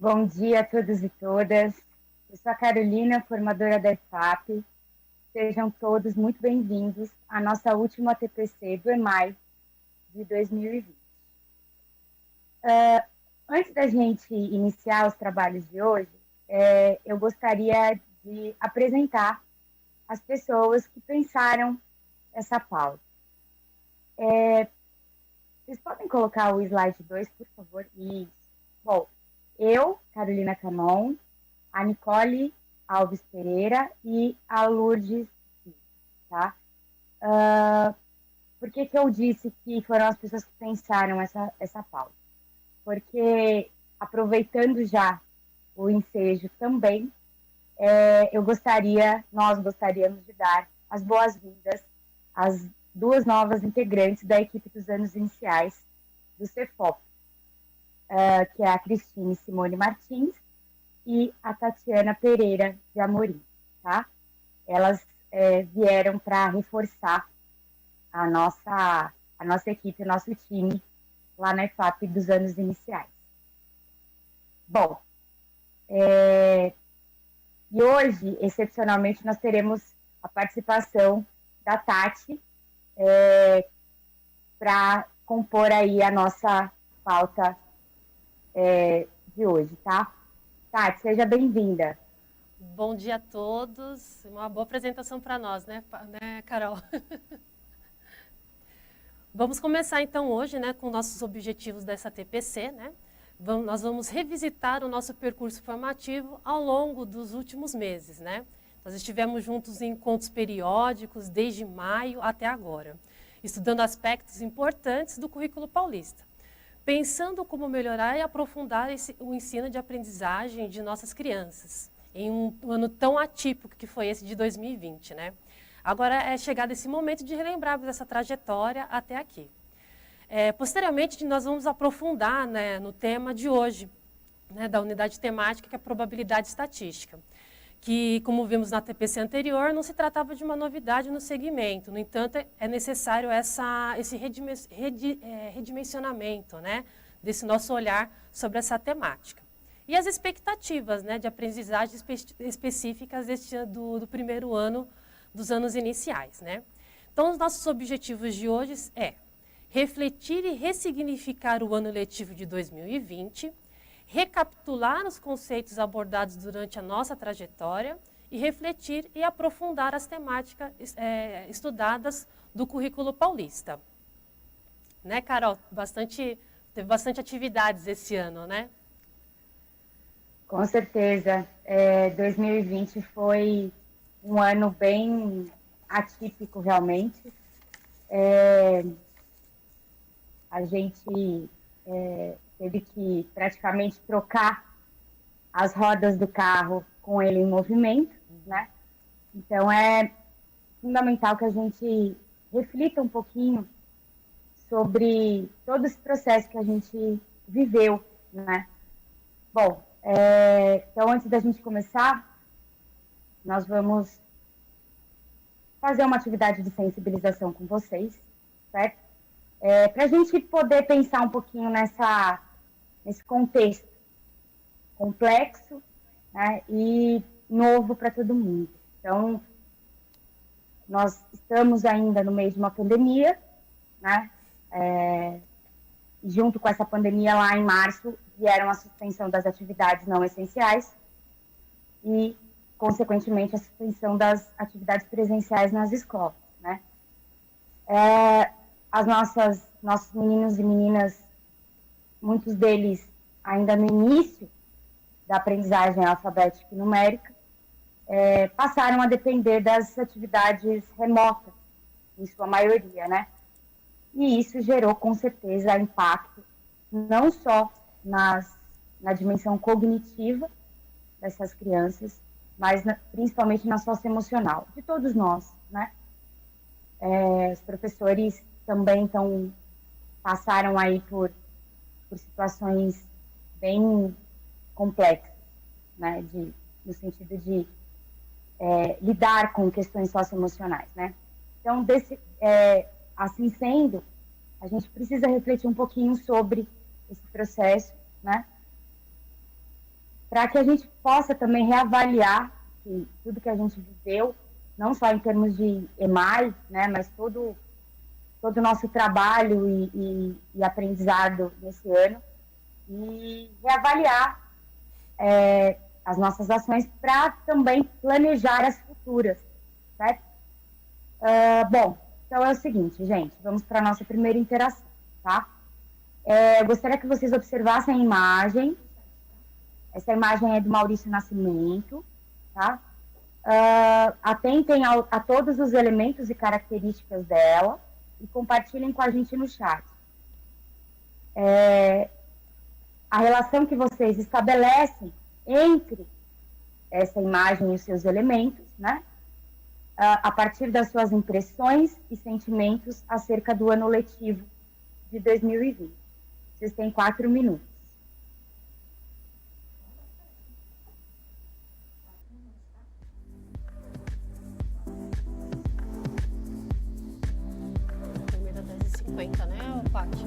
Bom dia a todos e todas. Eu sou a Carolina, formadora da EFAP. Sejam todos muito bem-vindos à nossa última TPC do EMAI de 2020. Antes da gente iniciar os trabalhos de hoje, eu gostaria de apresentar as pessoas que pensaram essa pauta. Vocês podem colocar o slide 2, por favor? Isso. Bom, eu, Carolina Canon, a Nicole Alves Pereira e a Lourdes, tá? Por que eu disse que foram as pessoas que pensaram essa pauta? Porque, aproveitando já o ensejo também, nós gostaríamos de dar as boas-vindas às duas novas integrantes da equipe dos anos iniciais do CEFOP, que é a Cristine Simone Martins e a Tatiana Pereira de Amorim, tá? Elas vieram para reforçar a nossa equipe, o nosso time lá na EFAP dos anos iniciais. Bom, e hoje, excepcionalmente, nós teremos a participação da Tati para compor aí a nossa pauta de hoje, tá? Tati, seja bem-vinda. Bom dia a todos. Uma boa apresentação para nós, né, Carol? Vamos começar então hoje, né, com nossos objetivos dessa TPC, né? Nós vamos revisitar o nosso percurso formativo ao longo dos últimos meses, né? Nós estivemos juntos em encontros periódicos desde maio até agora, estudando aspectos importantes do currículo paulista, pensando como melhorar e aprofundar o ensino de aprendizagem de nossas crianças, em um ano tão atípico que foi esse de 2020, né? Agora é chegado esse momento de relembrarmos essa trajetória até aqui. Posteriormente, nós vamos aprofundar, né, no tema de hoje, né, da unidade temática, que é a probabilidade estatística, que, como vimos na TPC anterior, não se tratava de uma novidade no segmento. No entanto, é necessário esse redimensionamento, né, desse nosso olhar sobre essa temática. E as expectativas, né, de aprendizagem específicas do primeiro ano dos anos iniciais, né? Então, os nossos objetivos de hoje é refletir e ressignificar o ano letivo de 2020, recapitular os conceitos abordados durante a nossa trajetória e refletir e aprofundar as temáticas estudadas do currículo paulista. Né, Carol? Teve bastante atividades esse ano, né? Com certeza. 2020 foi um ano bem atípico, realmente. A gente teve que praticamente trocar as rodas do carro com ele em movimento, né? Então, é fundamental que a gente reflita um pouquinho sobre todo esse processo que a gente viveu, né? Bom, então, antes da gente começar, nós vamos fazer uma atividade de sensibilização com vocês, certo? Para a gente poder pensar um pouquinho nesse contexto complexo, né, e novo para todo mundo. Então, nós estamos ainda no meio de uma pandemia, né? Junto com essa pandemia, lá em março, vieram a suspensão das atividades não essenciais e, consequentemente, a suspensão das atividades presenciais nas escolas, né? Nossos meninos e meninas, muitos deles ainda no início da aprendizagem alfabética e numérica, passaram a depender das atividades remotas, em sua maioria, né? E isso gerou, com certeza, impacto não só na dimensão cognitiva dessas crianças, mas principalmente na socioemocional, de todos nós, né? Os professores também passaram aí por situações bem complexas, né? No sentido de lidar com questões socioemocionais, né? Então, assim sendo, a gente precisa refletir um pouquinho sobre esse processo, né? para que a gente possa também reavaliar tudo que a gente viveu, não só em termos de EMAI, né, mas todo o nosso trabalho e aprendizado nesse ano, e reavaliar as nossas ações para também planejar as futuras, certo? Bom, então é o seguinte, gente, vamos para a nossa primeira interação, tá? Eu gostaria que vocês observassem a imagem. Essa imagem é do Maurício Nascimento, tá? Atentem a todos os elementos e características dela e compartilhem com a gente no chat. A relação que vocês estabelecem entre essa imagem e os seus elementos, né? A partir das suas impressões e sentimentos acerca do ano letivo de 2020. Vocês têm 4 minutos. Primeira 10h50, né, Paty?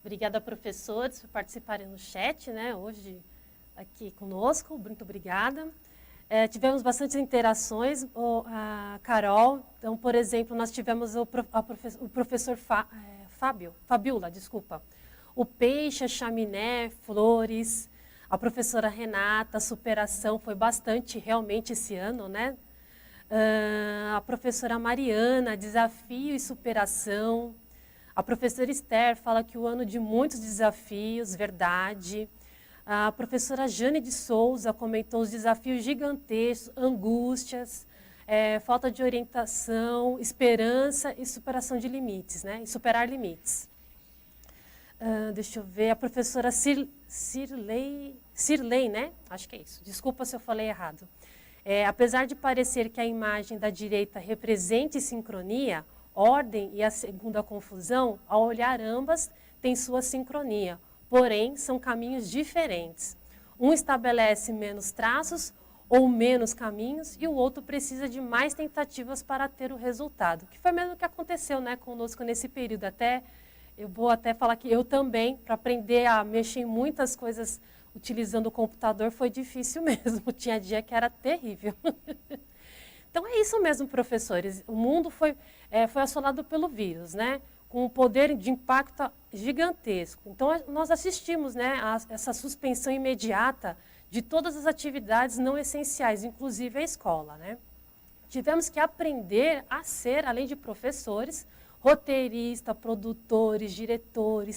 Obrigada, professores, por participarem no chat, né? Hoje aqui conosco, muito obrigada. Tivemos bastante interações, a Carol. Então, por exemplo, nós tivemos o professor Fabiola, desculpa. O peixe, a chaminé, flores. A professora Renata, superação, foi bastante realmente esse ano, né? A professora Mariana, desafio e superação. A professora Esther fala que o ano de muitos desafios, verdade. A professora Jane de Souza comentou os desafios gigantescos, angústias, falta de orientação, esperança e superação de limites, né? E superar limites. Deixa eu ver, a professora Cirlei, né? Acho que é isso. Desculpa se eu falei errado. Apesar de parecer que a imagem da direita represente sincronia, ordem e a segunda confusão, ao olhar ambas, tem sua sincronia. Porém, são caminhos diferentes. Um estabelece menos traços ou menos caminhos e o outro precisa de mais tentativas para ter o resultado. Que foi mesmo o que aconteceu, né, conosco nesse período. Eu vou até falar que eu também, para aprender a mexer em muitas coisas utilizando o computador, foi difícil mesmo. Tinha dia que era terrível. Então, é isso mesmo, professores. O mundo foi assolado pelo vírus, né? Com um poder de impacto gigantesco. Então, nós assistimos, né, a essa suspensão imediata de todas as atividades não essenciais, inclusive a escola, né? Tivemos que aprender a ser, além de professores, roteiristas, produtores, diretores,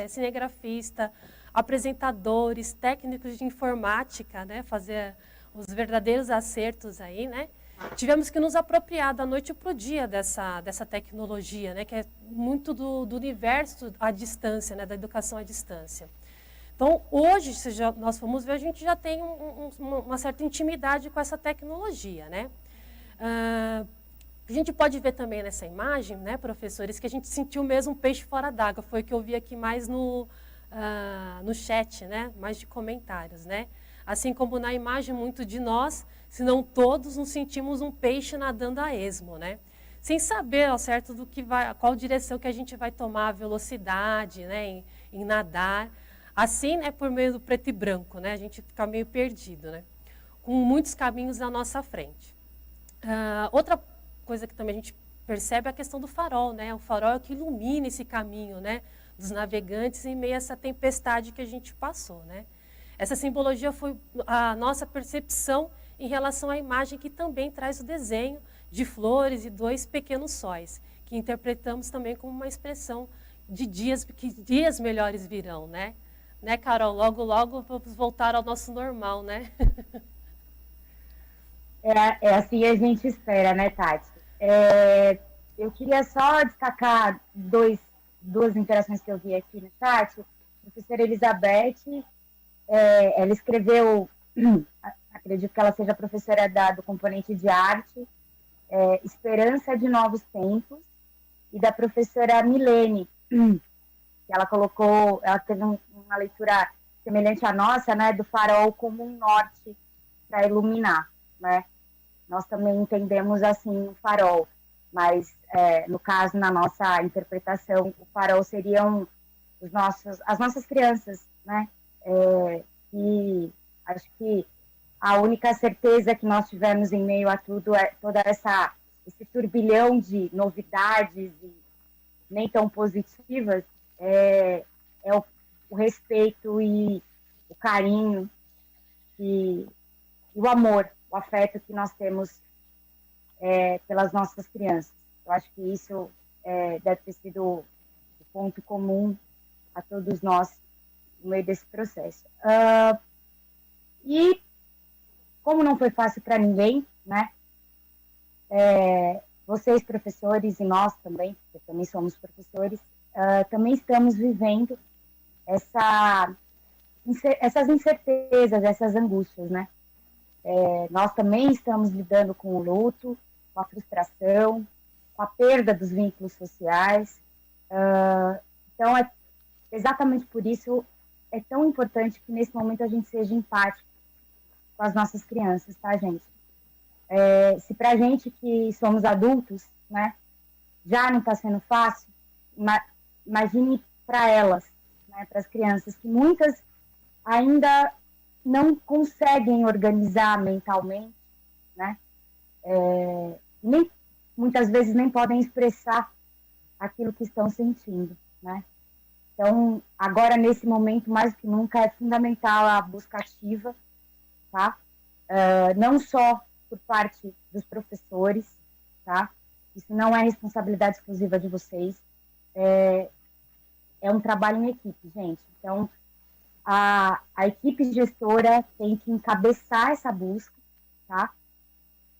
cinegrafista, apresentadores, técnicos de informática, né, fazer os verdadeiros acertos aí, né? Tivemos que nos apropriar da noite para o dia dessa tecnologia, né, que é muito do universo à distância, né, da educação à distância. Então, hoje, se nós formos ver, a gente já tem uma certa intimidade com essa tecnologia, né? A gente pode ver também nessa imagem, né, professores, que a gente sentiu mesmo um peixe fora d'água. Foi o que eu vi aqui mais no chat, né, mais de comentários, né? Assim como na imagem, muito de nós, se não todos, nos sentimos um peixe nadando a esmo, né? Sem saber ao certo qual direção que a gente vai tomar, a velocidade, né, em nadar. Assim, né, por meio do preto e branco, né, a gente fica meio perdido, né? Com muitos caminhos à nossa frente. Outra coisa que também a gente percebe é a questão do farol, né? O farol é o que ilumina esse caminho, né, dos navegantes em meio a essa tempestade que a gente passou, né? Essa simbologia foi a nossa percepção em relação à imagem que também traz o desenho de flores e 2 pequenos sóis, que interpretamos também como uma expressão de que dias melhores virão, né? Né, Carol? Logo, logo vamos voltar ao nosso normal, né? É assim a gente espera, né, Tati? Eu queria só destacar duas interações que eu vi aqui no chat. A professora Elizabeth, ela escreveu, acredito que ela seja professora do componente de arte, Esperança de Novos Tempos, e da professora Milene, que ela teve uma leitura semelhante à nossa, né, do farol como um norte para iluminar, né? Nós também entendemos assim o farol, mas no caso, na nossa interpretação, o farol seriam as nossas crianças, né? E acho que a única certeza que nós tivemos em meio a tudo é toda esse turbilhão de novidades e nem tão positivas, o respeito e o carinho e o amor, o afeto que nós temos pelas nossas crianças. Eu acho que isso deve ter sido o ponto comum a todos nós no meio desse processo. E como não foi fácil para ninguém, né? Vocês, professores, e nós também, porque também somos professores, também estamos vivendo essas incertezas, essas angústias, né? Nós também estamos lidando com o luto, com a frustração, com a perda dos vínculos sociais. Então, exatamente por isso é tão importante que nesse momento a gente seja empático com as nossas crianças, tá, gente? Se pra gente que somos adultos, né, já não está sendo fácil, imagine para elas, né, para as crianças, que muitas ainda não conseguem organizar mentalmente, né? Nem, muitas vezes nem podem expressar aquilo que estão sentindo, né? Então, agora, nesse momento, mais do que nunca, é fundamental a busca ativa, tá? Não só por parte dos professores, tá? Isso não é responsabilidade exclusiva de vocês, é um trabalho em equipe, gente. Então, a equipe gestora tem que encabeçar essa busca, tá?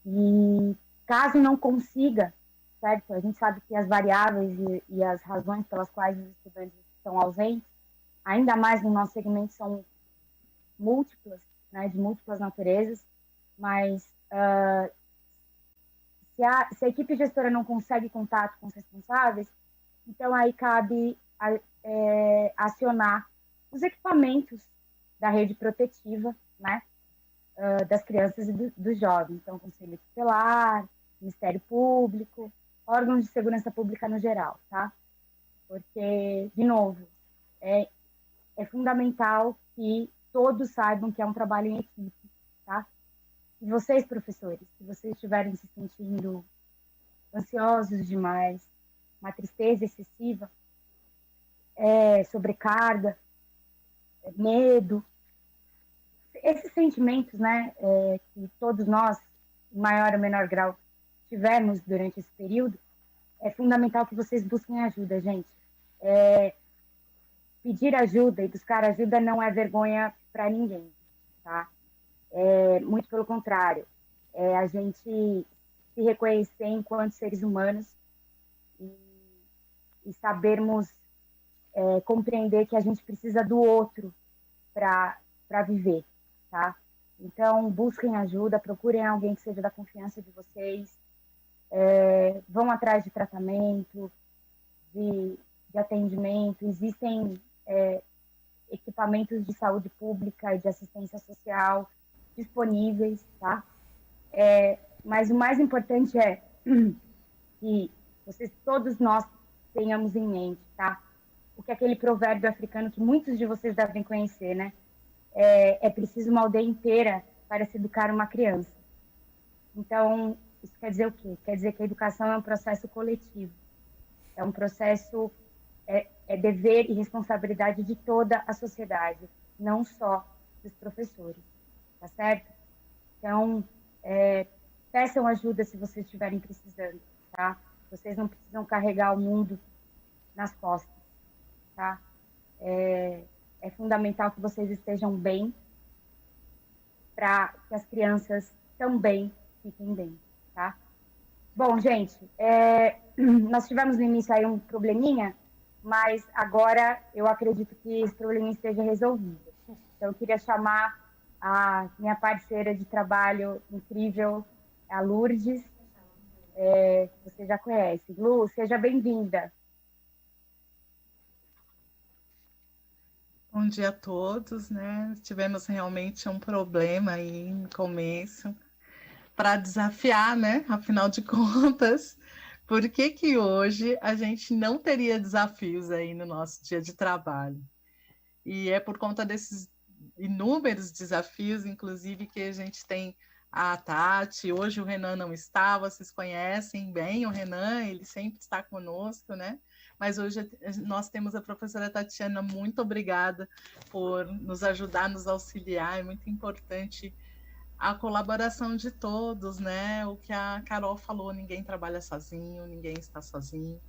E caso não consiga, certo? A gente sabe que as variáveis e as razões pelas quais os estudantes estão ausentes, ainda mais no nosso segmento, são múltiplas, né, de múltiplas naturezas, mas se a equipe gestora não consegue contato com os responsáveis, então aí cabe acionar os equipamentos da rede protetiva, né, das crianças e dos jovens. Então, Conselho Tutelar, Ministério Público, órgãos de segurança pública no geral, tá? Porque, de novo, é fundamental que todos saibam que é um trabalho em equipe, tá? E vocês, professores, se vocês estiverem se sentindo ansiosos demais, uma tristeza excessiva, sobrecarga, medo, esses sentimentos, né, que todos nós, em maior ou menor grau, tivemos durante esse período, é fundamental que vocês busquem ajuda, gente. Pedir ajuda e buscar ajuda não é vergonha para ninguém, tá? Muito pelo contrário. A gente se reconhecer enquanto seres humanos e sabermos compreender que a gente precisa do outro para viver, tá? Então, busquem ajuda, procurem alguém que seja da confiança de vocês, vão atrás de tratamento, de atendimento, existem equipamentos de saúde pública e de assistência social disponíveis, tá? Mas o mais importante é que todos nós tenhamos em mente, tá? O que é aquele provérbio africano que muitos de vocês devem conhecer, né? É preciso uma aldeia inteira para se educar uma criança. Então, isso quer dizer o quê? Quer dizer que a educação é um processo coletivo. É um processo, é dever e responsabilidade de toda a sociedade, não só dos professores, tá certo? Então, peçam ajuda se vocês estiverem precisando, tá? Vocês não precisam carregar o mundo nas costas, tá? É fundamental que vocês estejam bem para que as crianças também fiquem bem, tá? Bom, gente, nós tivemos no início aí um probleminha, mas agora eu acredito que esse probleminha esteja resolvido. Então, eu queria chamar a minha parceira de trabalho incrível, a Lourdes, você já conhece. Lu, seja bem-vinda. Bom dia a todos, né? Tivemos realmente um problema aí no começo para desafiar, né? Afinal de contas, por que que hoje a gente não teria desafios aí no nosso dia de trabalho? E é por conta desses inúmeros desafios, inclusive, que a gente tem a Tati. Hoje o Renan não está, vocês conhecem bem o Renan, ele sempre está conosco, né? Mas hoje nós temos a professora Tatiana, muito obrigada por nos ajudar, nos auxiliar, é muito importante a colaboração de todos, né? O que a Carol falou, ninguém trabalha sozinho, ninguém está sozinho,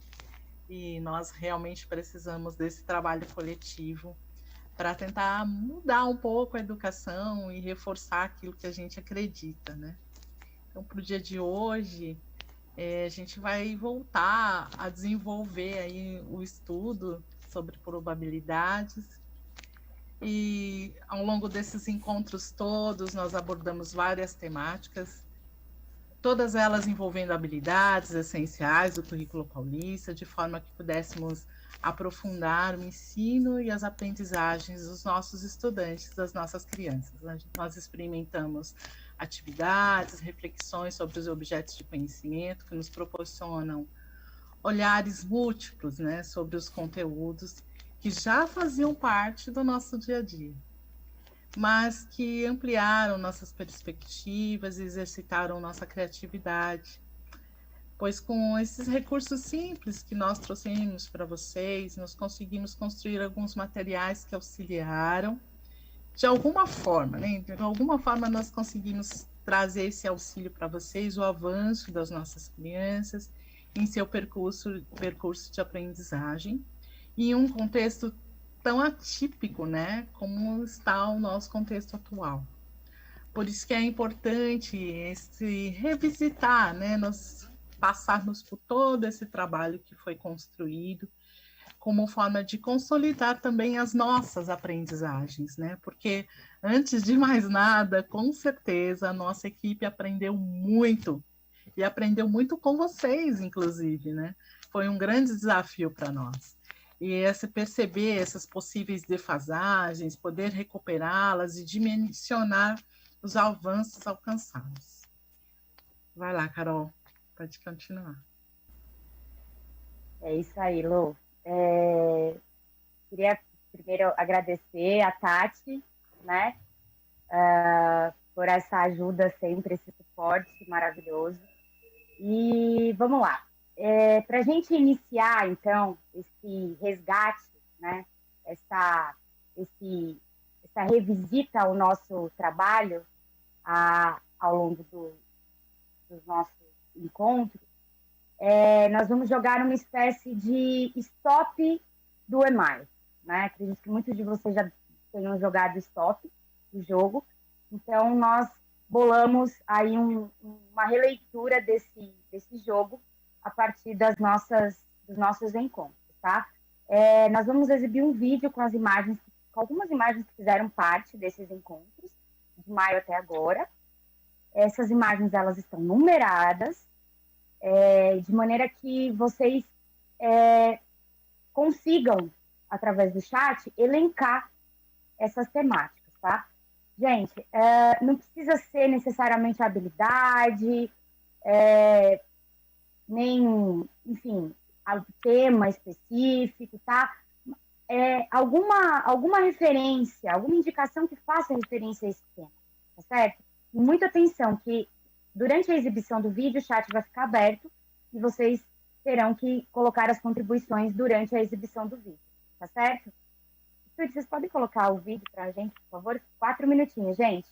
e nós realmente precisamos desse trabalho coletivo para tentar mudar um pouco a educação e reforçar aquilo que a gente acredita, né? Então, para o dia de hoje, a gente vai voltar a desenvolver aí o estudo sobre probabilidades, e ao longo desses encontros todos nós abordamos várias temáticas, todas elas envolvendo habilidades essenciais do currículo paulista, de forma que pudéssemos aprofundar o ensino e as aprendizagens dos nossos estudantes, das nossas crianças. Nós experimentamos atividades, reflexões sobre os objetos de conhecimento que nos proporcionam olhares múltiplos, né, sobre os conteúdos que já faziam parte do nosso dia a dia. mas que ampliaram nossas perspectivas e exercitaram nossa criatividade. Pois com esses recursos simples que nós trouxemos para vocês, nós conseguimos construir alguns materiais que auxiliaram de alguma forma, né? De alguma forma nós conseguimos trazer esse auxílio para vocês, o avanço das nossas crianças em seu percurso de aprendizagem, em um contexto tão atípico, né, como está o nosso contexto atual. Por isso que é importante esse revisitar, né, nós passarmos por todo esse trabalho que foi construído, como forma de consolidar também as nossas aprendizagens, né? Porque, antes de mais nada, com certeza, a nossa equipe aprendeu muito, e aprendeu muito com vocês, inclusive, né? Foi um grande desafio para nós. E perceber essas possíveis defasagens, poder recuperá-las e dimensionar os avanços alcançados. Vai lá, Carol, pode continuar. É isso aí, Lu. Queria primeiro agradecer a Tati, né, por essa ajuda sempre, esse suporte maravilhoso. E vamos lá. Para a gente iniciar, então, esse resgate, né, essa revisita ao nosso trabalho ao longo dos nossos encontros, nós vamos jogar uma espécie de stop do EMAI, né? Acredito que muitos de vocês já tenham jogado stop do jogo, então nós bolamos aí uma releitura desse jogo a partir dos nossos encontros, tá? Nós vamos exibir um vídeo com algumas imagens que fizeram parte desses encontros, de maio até agora. Essas imagens, elas estão numeradas, de maneira que vocês consigam, através do chat, elencar essas temáticas, tá? Gente, não precisa ser necessariamente habilidade, nem, enfim, tema específico, tá? Alguma referência, alguma indicação que faça referência a esse tema, tá certo? E muita atenção, que durante a exibição do vídeo, o chat vai ficar aberto e vocês terão que colocar as contribuições durante a exibição do vídeo, tá certo? Vocês podem colocar o vídeo para a gente, por favor? 4 minutinhos, gente.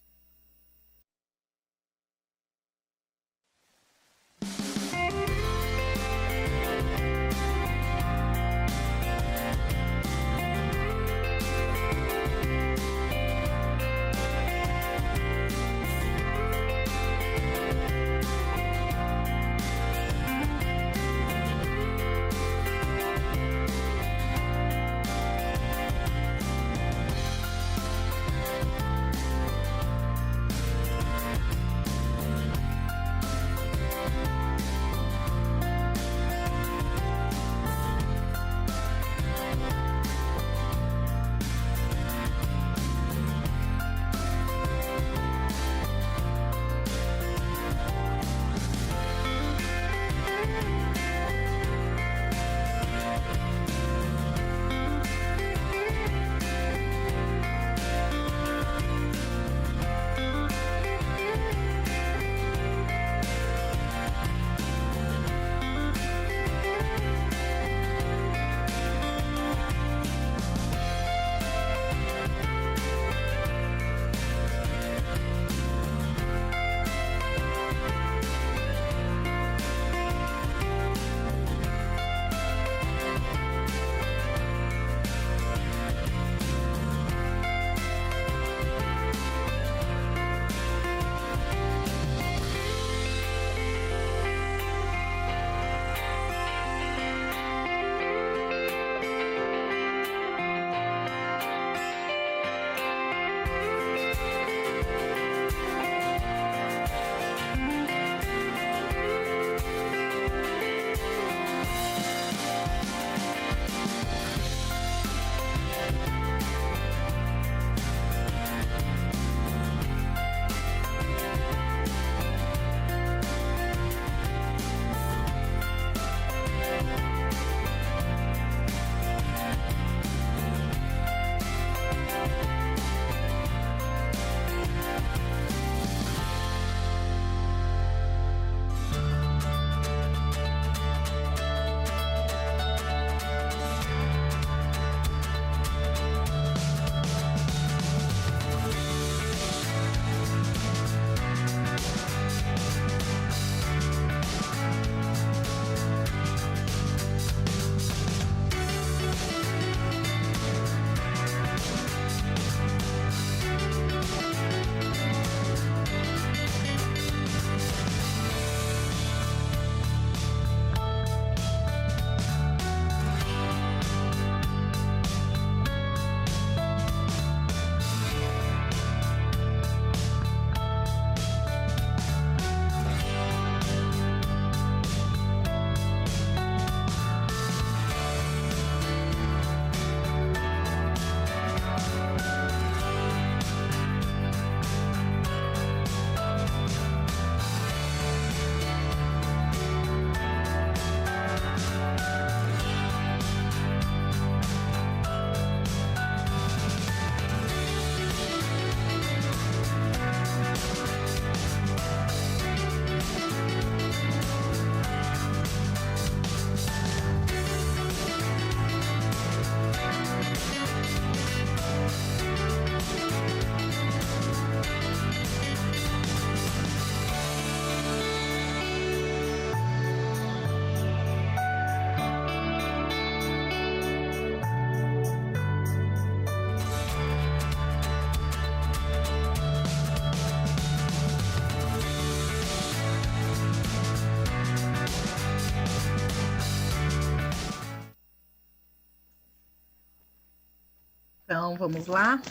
Então, vamos lá?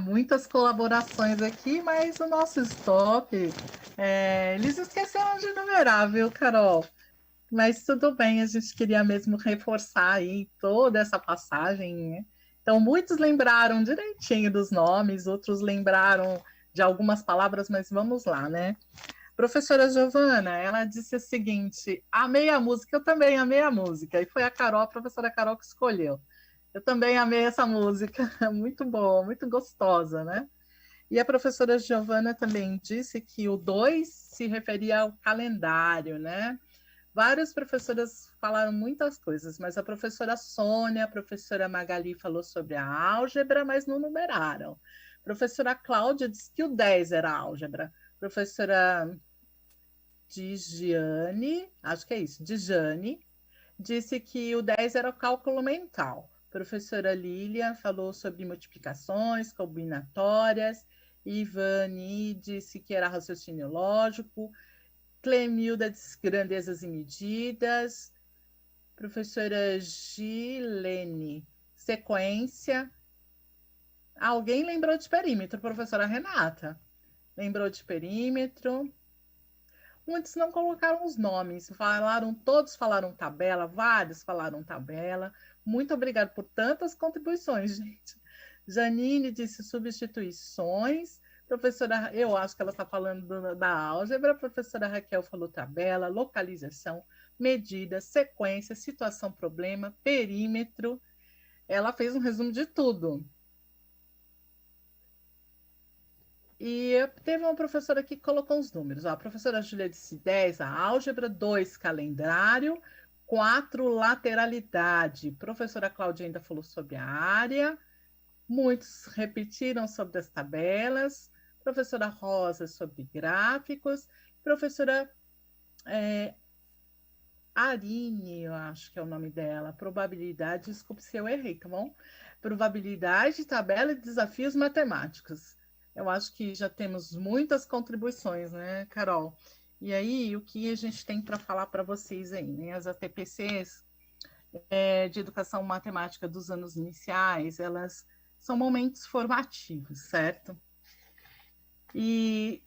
Muitas colaborações aqui, mas o nosso stop, eles esqueceram de numerar, viu, Carol? Mas tudo bem, a gente queria mesmo reforçar aí toda essa passagem, né? Então, muitos lembraram direitinho dos nomes, outros lembraram de algumas palavras, mas vamos lá, né? Professora Giovana, ela disse o seguinte: amei a música, eu também amei a música, e foi a professora Carol, que escolheu. Eu também amei essa música, muito boa, muito gostosa, né? E a professora Giovana também disse que o 2 se referia ao calendário, né? Várias professoras falaram muitas coisas, mas a professora Sônia, a professora Magali falou sobre a álgebra, mas não numeraram. A professora Cláudia disse que o 10 era álgebra. A professora Digiane, acho que é isso, Dijane, disse que o 10 era o cálculo mental. A professora Lília falou sobre multiplicações, combinatórias. Ivani disse que era raciocínio lógico. Clemilda disse grandezas e medidas. Professora Gilene, sequência. Alguém lembrou de perímetro? Professora Renata lembrou de perímetro. Muitos não colocaram os nomes, todos falaram tabela, vários falaram tabela. Muito obrigada por tantas contribuições, gente. Janine disse substituições. Professora, eu acho que ela está falando da álgebra. A professora Raquel falou tabela, localização, medida, sequência, situação, problema, perímetro. Ela fez um resumo de tudo. E teve uma professora que colocou os números. A professora Júlia disse 10, a álgebra, 2, calendário, 4, lateralidade. A professora Cláudia ainda falou sobre a área. Muitos repetiram sobre as tabelas. A professora Rosa sobre gráficos. A professora Arine, eu acho que é o nome dela, probabilidade, desculpe se eu errei, tá bom? Probabilidade, tabela de desafios matemáticos. Eu acho que já temos muitas contribuições, né, Carol? E aí, o que a gente tem para falar para vocês aí, né? As ATPCs de educação matemática dos anos iniciais, elas são momentos formativos, certo? E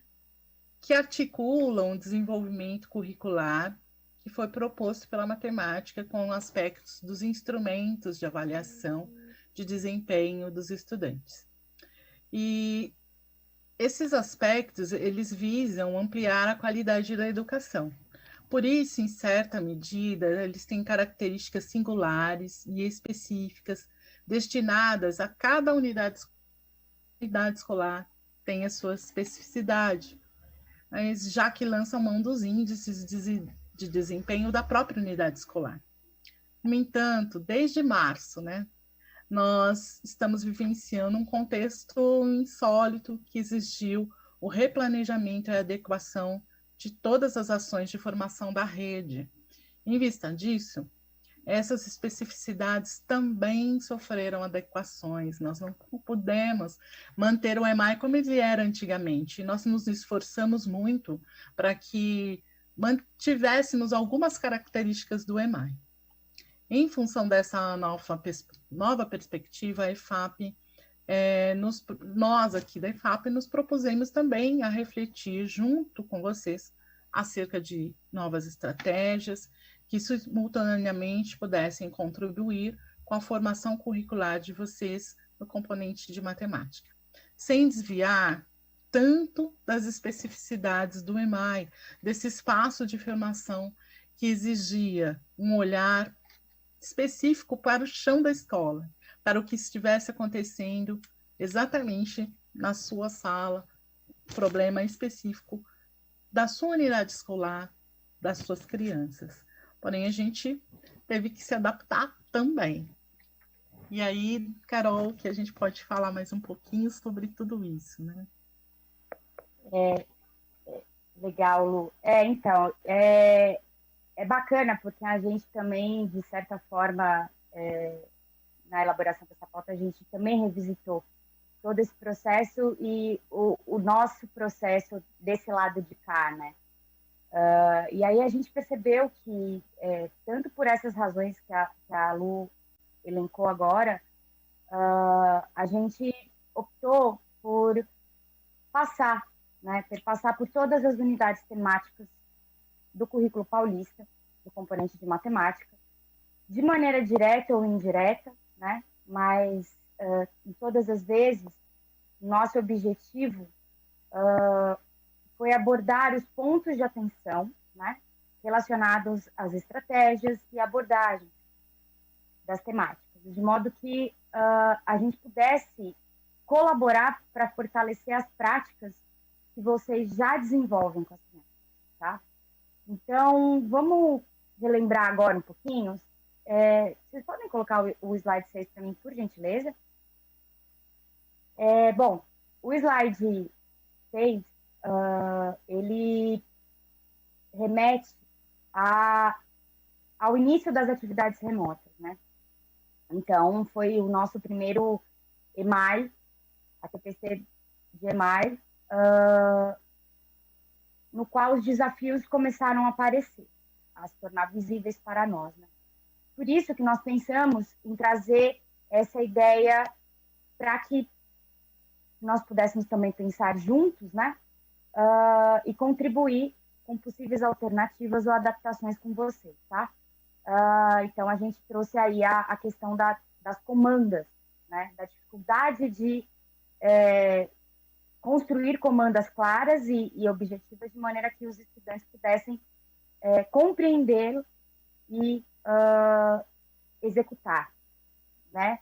que articulam o desenvolvimento curricular que foi proposto pela matemática com aspectos dos instrumentos de avaliação de desempenho dos estudantes. E esses aspectos, eles visam ampliar a qualidade da educação. Por isso, em certa medida, eles têm características singulares e específicas destinadas a cada unidade escolar, tem a sua especificidade, mas já que lançam mão dos índices de desempenho da própria unidade escolar. No entanto, desde março, né, nós estamos vivenciando um contexto insólito que exigiu o replanejamento e adequação de todas as ações de formação da rede. Em vista disso, essas especificidades também sofreram adequações. Nós não pudemos manter o EMAI como ele era antigamente. Nós nos esforçamos muito para que mantivéssemos algumas características do EMAI. Em função dessa nova perspectiva, a EFAP, nós aqui da EFAP nos propusemos também a refletir junto com vocês acerca de novas estratégias que simultaneamente pudessem contribuir com a formação curricular de vocês no componente de matemática, sem desviar tanto das especificidades do EMAI, desse espaço de formação que exigia um olhar específico para o chão da escola, para o que estivesse acontecendo exatamente na sua sala, problema específico da sua unidade escolar, das suas crianças. Porém, a gente teve que se adaptar também. E aí, Carol, que a gente pode falar mais um pouquinho sobre tudo isso, né? Legal, Lu. Então, é bacana, porque a gente também, de certa forma, na elaboração dessa pauta, a gente também revisitou todo esse processo e o nosso processo desse lado de cá, né? E aí a gente percebeu que, tanto por essas razões que a Lu elencou agora, a gente optou por passar, né, passar por todas as unidades temáticas do currículo paulista, do componente de matemática, de maneira direta ou indireta, né, mas em todas as vezes, nosso objetivo foi abordar os pontos de atenção, né, relacionados às estratégias e abordagens das temáticas, de modo que a gente pudesse colaborar para fortalecer as práticas que vocês já desenvolvem com as crianças, tá? Então, vamos relembrar agora um pouquinho. Vocês podem colocar o slide 6 para mim, por gentileza? Bom, o slide 6, ele remete ao início das atividades remotas, né? Então, foi o nosso primeiro EMAI, a TPC de EMAI, no qual os desafios começaram a aparecer, a se tornar visíveis para nós, né? Por isso que nós pensamos em trazer essa ideia para que nós pudéssemos também pensar juntos, né? E contribuir com possíveis alternativas ou adaptações com vocês, tá? Então, a gente trouxe aí a questão das comandas, né? Da dificuldade de construir comandas claras e objetivas de maneira que os estudantes pudessem compreender e executar, né?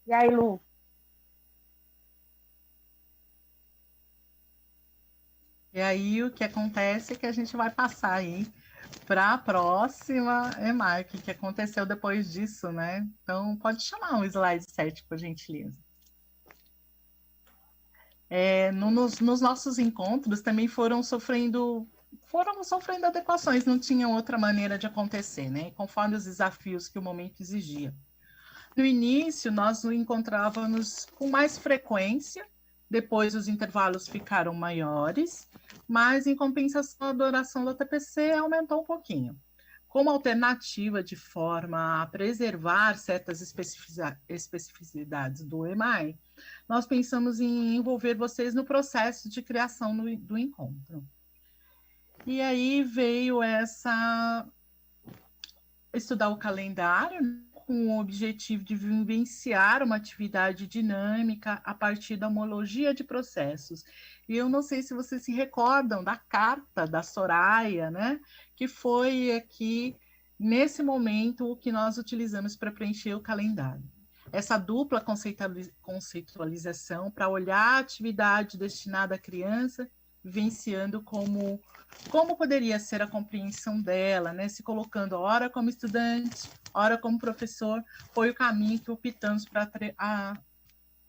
E aí, Lu? E aí o que acontece é que a gente vai passar aí para a próxima EMARC, que aconteceu depois disso, né? Então, pode chamar o slide 7, por gentileza. Nos nossos encontros também foram sofrendo adequações, não tinham outra maneira de acontecer, né? Conforme os desafios que o momento exigia. No início, nós nos encontrávamos com mais frequência, depois os intervalos ficaram maiores, mas em compensação a duração da TPC aumentou um pouquinho. Como alternativa de forma a preservar certas especificidades do EMAI, nós pensamos em envolver vocês no processo de criação do encontro. E aí veio estudar o calendário, com o objetivo de vivenciar uma atividade dinâmica a partir da homologia de processos. E eu não sei se vocês se recordam da carta da Soraya, né? Que foi aqui, nesse momento, o que nós utilizamos para preencher o calendário. Essa dupla conceitualização para olhar a atividade destinada à criança, vivenciando como poderia ser a compreensão dela, né? Se colocando ora como estudante, ora como professor, foi o caminho que optamos para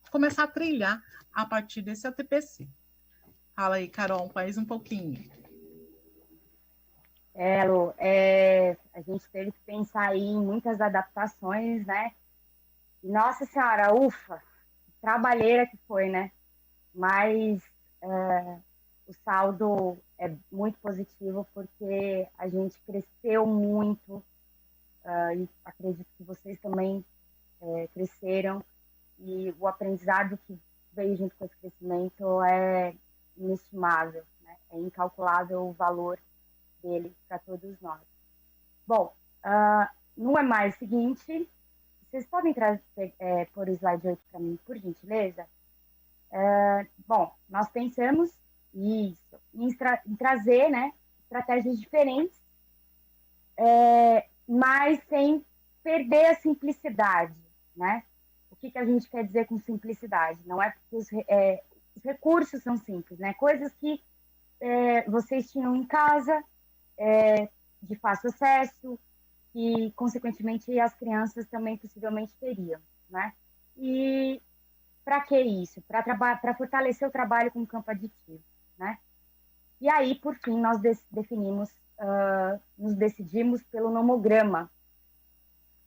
começar a trilhar a partir desse ATPC. Fala aí, Carol, faz um pouquinho. Lu, a gente teve que pensar aí em muitas adaptações, né? E, nossa senhora, ufa, trabalheira que foi, né? Mas o saldo é muito positivo porque a gente cresceu muito e acredito que vocês também cresceram e o aprendizado que veio junto com esse crescimento é inestimável, né? É incalculável o valor dele para todos nós. Bom, no EMAI seguinte, vocês podem pôr o slide 8 para mim, por gentileza? Bom, nós pensamos em trazer, né, estratégias diferentes, mas sem perder a simplicidade, né? O que a gente quer dizer com simplicidade? Não é porque os recursos são simples, né? Coisas que vocês tinham em casa, de fácil acesso, e, consequentemente, as crianças também possivelmente teriam, né? E para que isso? Para fortalecer o trabalho com o campo aditivo, né? E aí, por fim, nós nos decidimos pelo nomograma,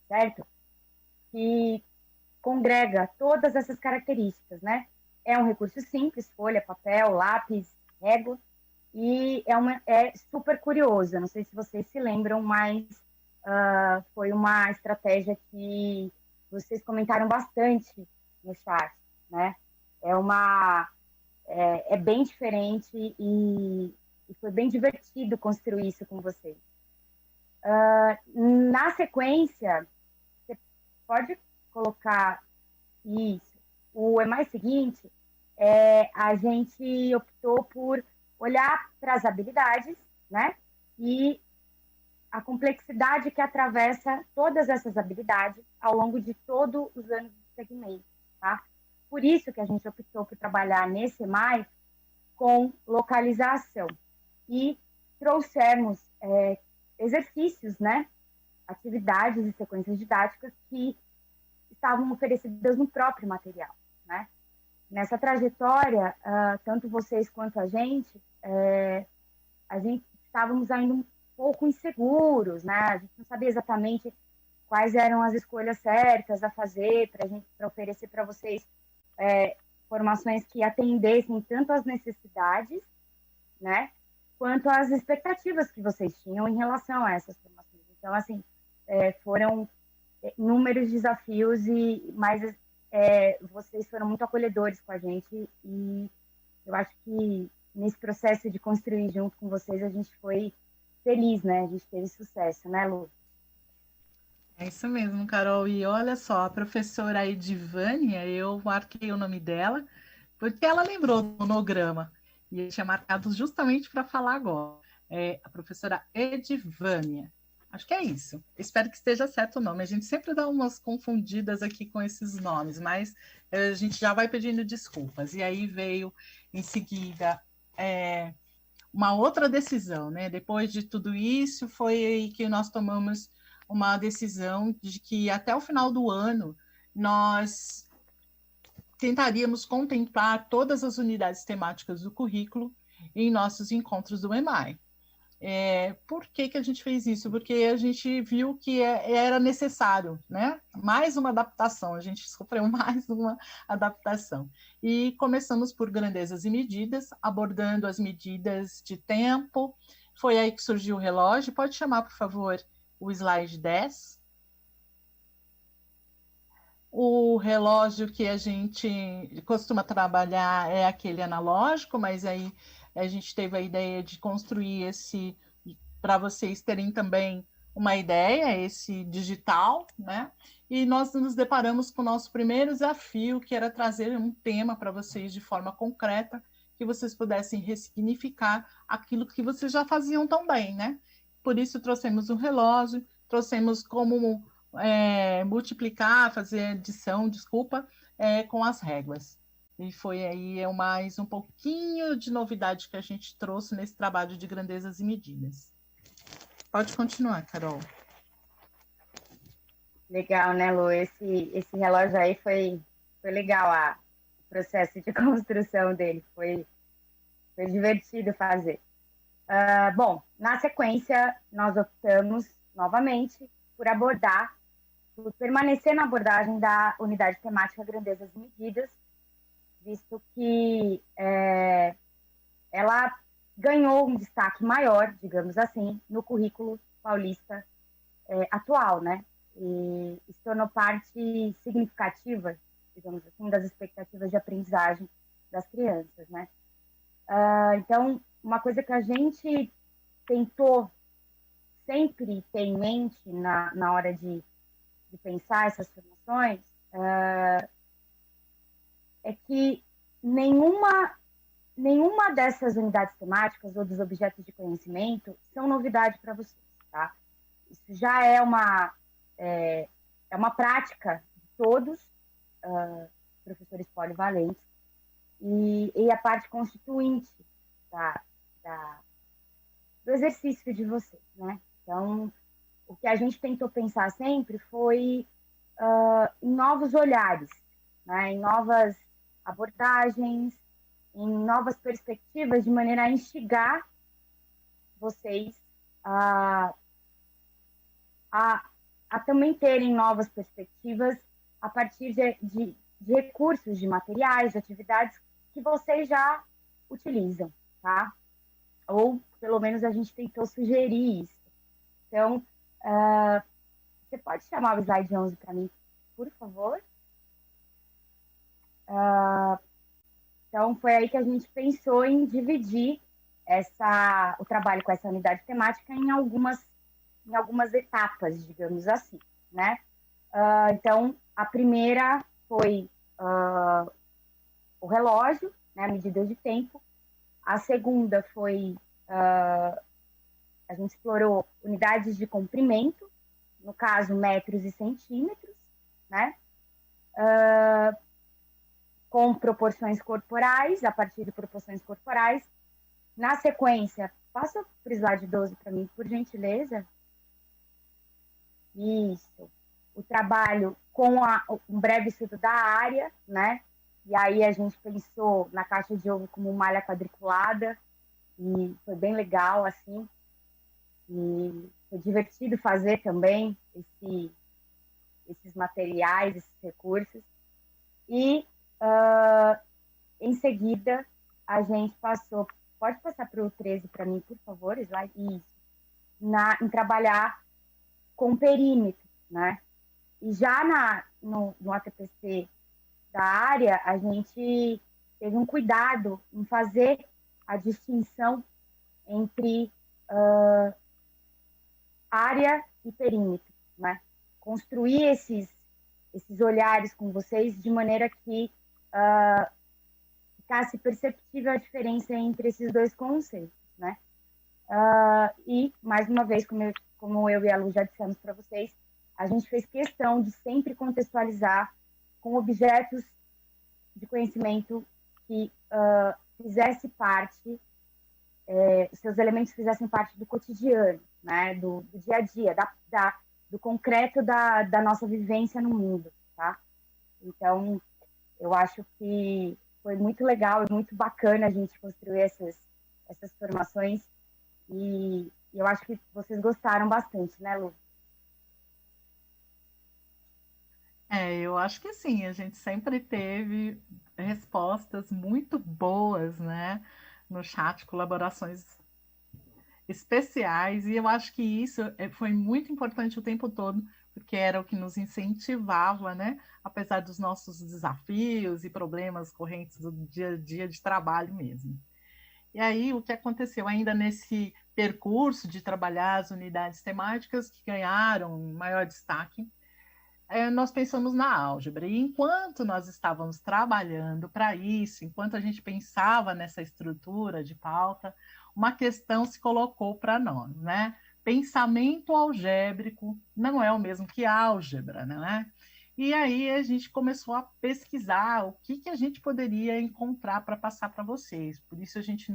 certo? Que congrega todas essas características, né? É um recurso simples, folha, papel, lápis, régua, e é super curioso. Não sei se vocês se lembram, mas foi uma estratégia que vocês comentaram bastante no chat, né? É bem diferente e foi bem divertido construir isso com vocês. Na sequência, você pode colocar isso. O EMAI seguinte, a gente optou por olhar para as habilidades, né? E a complexidade que atravessa todas essas habilidades ao longo de todos os anos do segmento, tá? Por isso que a gente optou por trabalhar nesse EMAI com localização e trouxemos exercícios, né? Atividades e sequências didáticas que estavam oferecidas no próprio material, né? Nessa trajetória, tanto vocês quanto a gente estávamos ainda um pouco inseguros, né? A gente não sabia exatamente quais eram as escolhas certas a fazer para oferecer para vocês formações que atendessem tanto às necessidades, né, quanto às expectativas que vocês tinham em relação a essas formações. Então, assim, foram inúmeros desafios, mas vocês foram muito acolhedores com a gente e eu acho que nesse processo de construir junto com vocês a gente foi feliz, né? A gente teve sucesso, né, Lu? É isso mesmo, Carol. E olha só, a professora Edivânia, eu marquei o nome dela, porque ela lembrou do monograma. E eu tinha marcado justamente para falar agora. É a professora Edivânia. Acho que é isso. Espero que esteja certo o nome. A gente sempre dá umas confundidas aqui com esses nomes, mas a gente já vai pedindo desculpas. E aí veio em seguida uma outra decisão, né? Depois de tudo isso, foi aí que nós tomamos uma decisão de que até o final do ano nós tentaríamos contemplar todas as unidades temáticas do currículo em nossos encontros do EMAI. Por que a gente fez isso? Porque a gente viu que era necessário, né? Mais uma adaptação, a gente sofreu mais uma adaptação. E começamos por grandezas e medidas, abordando as medidas de tempo. Foi aí que surgiu o relógio. Pode chamar, por favor, o slide 10. O relógio que a gente costuma trabalhar é aquele analógico, mas aí a gente teve a ideia de construir esse, para vocês terem também uma ideia, esse digital, né? E nós nos deparamos com o nosso primeiro desafio, que era trazer um tema para vocês de forma concreta, que vocês pudessem ressignificar aquilo que vocês já faziam tão bem, né? Por isso trouxemos um relógio, trouxemos como multiplicar, fazer adição, com as réguas. E foi aí mais um pouquinho de novidade que a gente trouxe nesse trabalho de grandezas e medidas. Pode continuar, Carol. Legal, né, Lu? Esse relógio aí foi legal, o processo de construção dele. Foi divertido fazer. Bom, na sequência, nós optamos novamente por permanecer na abordagem da unidade temática Grandezas e Medidas, visto que ela ganhou um destaque maior, digamos assim, no currículo paulista atual, né? E se tornou parte significativa, digamos assim, das expectativas de aprendizagem das crianças, né? Então, uma coisa que a gente tentou sempre ter em mente na hora de pensar essas formações é que nenhuma dessas unidades temáticas ou dos objetos de conhecimento são novidade para vocês, tá? Isso já é uma prática de todos professores polivalentes e a parte constituinte do exercício de vocês, né? Então, o que a gente tentou pensar sempre foi em novos olhares, né? Em novas abordagens, em novas perspectivas, de maneira a instigar vocês a também terem novas perspectivas a partir de recursos, de materiais, de atividades que vocês já utilizam, tá? Ou, pelo menos, a gente tentou sugerir isso. Então, você pode chamar o slide 11 para mim, por favor. Então, foi aí que a gente pensou em dividir o trabalho com essa unidade temática em algumas etapas, digamos assim, né? Então, a primeira foi o relógio, né, a medida de tempo. A segunda foi, a gente explorou unidades de comprimento, no caso, metros e centímetros, né? Com proporções corporais, a partir de proporções corporais. Na sequência, passa para o slide 12 para mim, por gentileza. Isso. O trabalho com um breve estudo da área, né? E aí a gente pensou na caixa de ovo como malha quadriculada, e foi bem legal, assim. E foi divertido fazer também esses materiais, esses recursos. E, em seguida, a gente passou... Pode passar para o 13 para mim, por favor, slide? Isso. Em trabalhar com perímetro, né? E já no ATPC da área, a gente teve um cuidado em fazer a distinção entre área e perímetro, né? Construir esses olhares com vocês de maneira que ficasse perceptível a diferença entre esses dois conceitos, né? E, mais uma vez, como eu e a Lu já dissemos para vocês, a gente fez questão de sempre contextualizar com objetos de conhecimento que fizesse parte, seus elementos fizessem parte do cotidiano, né? Do dia a dia, do concreto da nossa vivência no mundo, tá? Então, eu acho que foi muito legal e muito bacana a gente construir essas formações, e eu acho que vocês gostaram bastante, né, Lu? Eu acho que sim, a gente sempre teve respostas muito boas, né, no chat, colaborações especiais, e eu acho que isso foi muito importante o tempo todo, porque era o que nos incentivava, né, apesar dos nossos desafios e problemas correntes do dia a dia de trabalho mesmo. E aí, o que aconteceu ainda nesse percurso de trabalhar as unidades temáticas que ganharam maior destaque, nós pensamos na álgebra. E enquanto nós estávamos trabalhando para isso, enquanto a gente pensava nessa estrutura de pauta, uma questão se colocou para nós, né? Pensamento algébrico não é o mesmo que álgebra, não é? E aí a gente começou a pesquisar o que a gente poderia encontrar para passar para vocês. Por isso a gente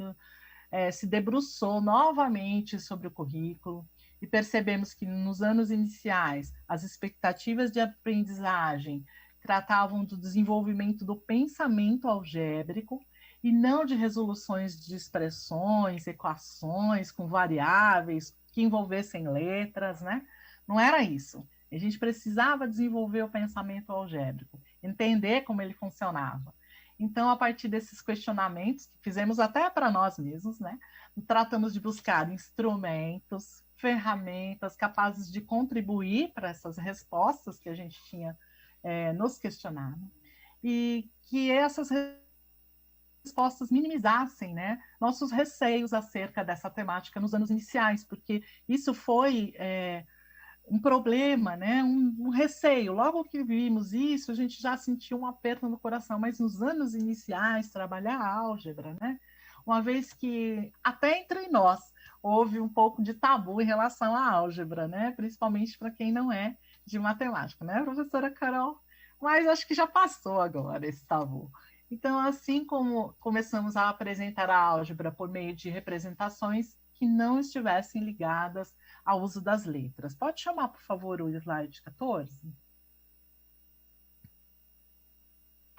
se debruçou novamente sobre o currículo, e percebemos que nos anos iniciais as expectativas de aprendizagem tratavam do desenvolvimento do pensamento algébrico e não de resoluções de expressões, equações com variáveis que envolvessem letras, né? Não era isso. A gente precisava desenvolver o pensamento algébrico, entender como ele funcionava. Então, a partir desses questionamentos, que fizemos até para nós mesmos, né? Tratamos de buscar instrumentos, ferramentas capazes de contribuir para essas respostas que a gente tinha nos questionado, e que essas respostas minimizassem, né, nossos receios acerca dessa temática nos anos iniciais, porque isso foi um problema, né, um receio. Logo que vimos isso, a gente já sentiu um aperto no coração, mas nos anos iniciais, trabalhar a álgebra, né, uma vez que até entre nós houve um pouco de tabu em relação à álgebra, né, principalmente para quem não é de matemática, né, professora Carol? Mas acho que já passou agora esse tabu. Então, assim como começamos a apresentar a álgebra por meio de representações que não estivessem ligadas ao uso das letras. Pode chamar, por favor, o slide 14?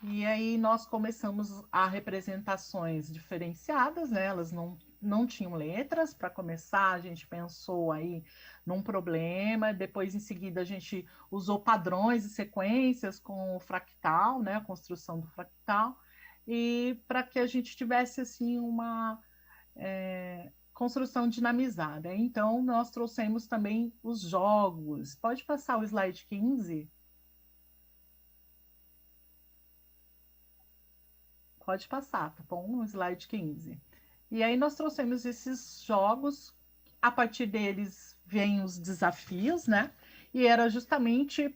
E aí nós começamos a representações diferenciadas, né? Elas não tinham letras. Para começar, a gente pensou aí num problema, depois em seguida a gente usou padrões e sequências com o fractal, né? A construção do fractal, e para que a gente tivesse assim uma construção dinamizada. Então, nós trouxemos também os jogos. Pode passar o slide 15? Pode passar, tá bom? No slide 15. E aí nós trouxemos esses jogos, a partir deles vêm os desafios, né? E era justamente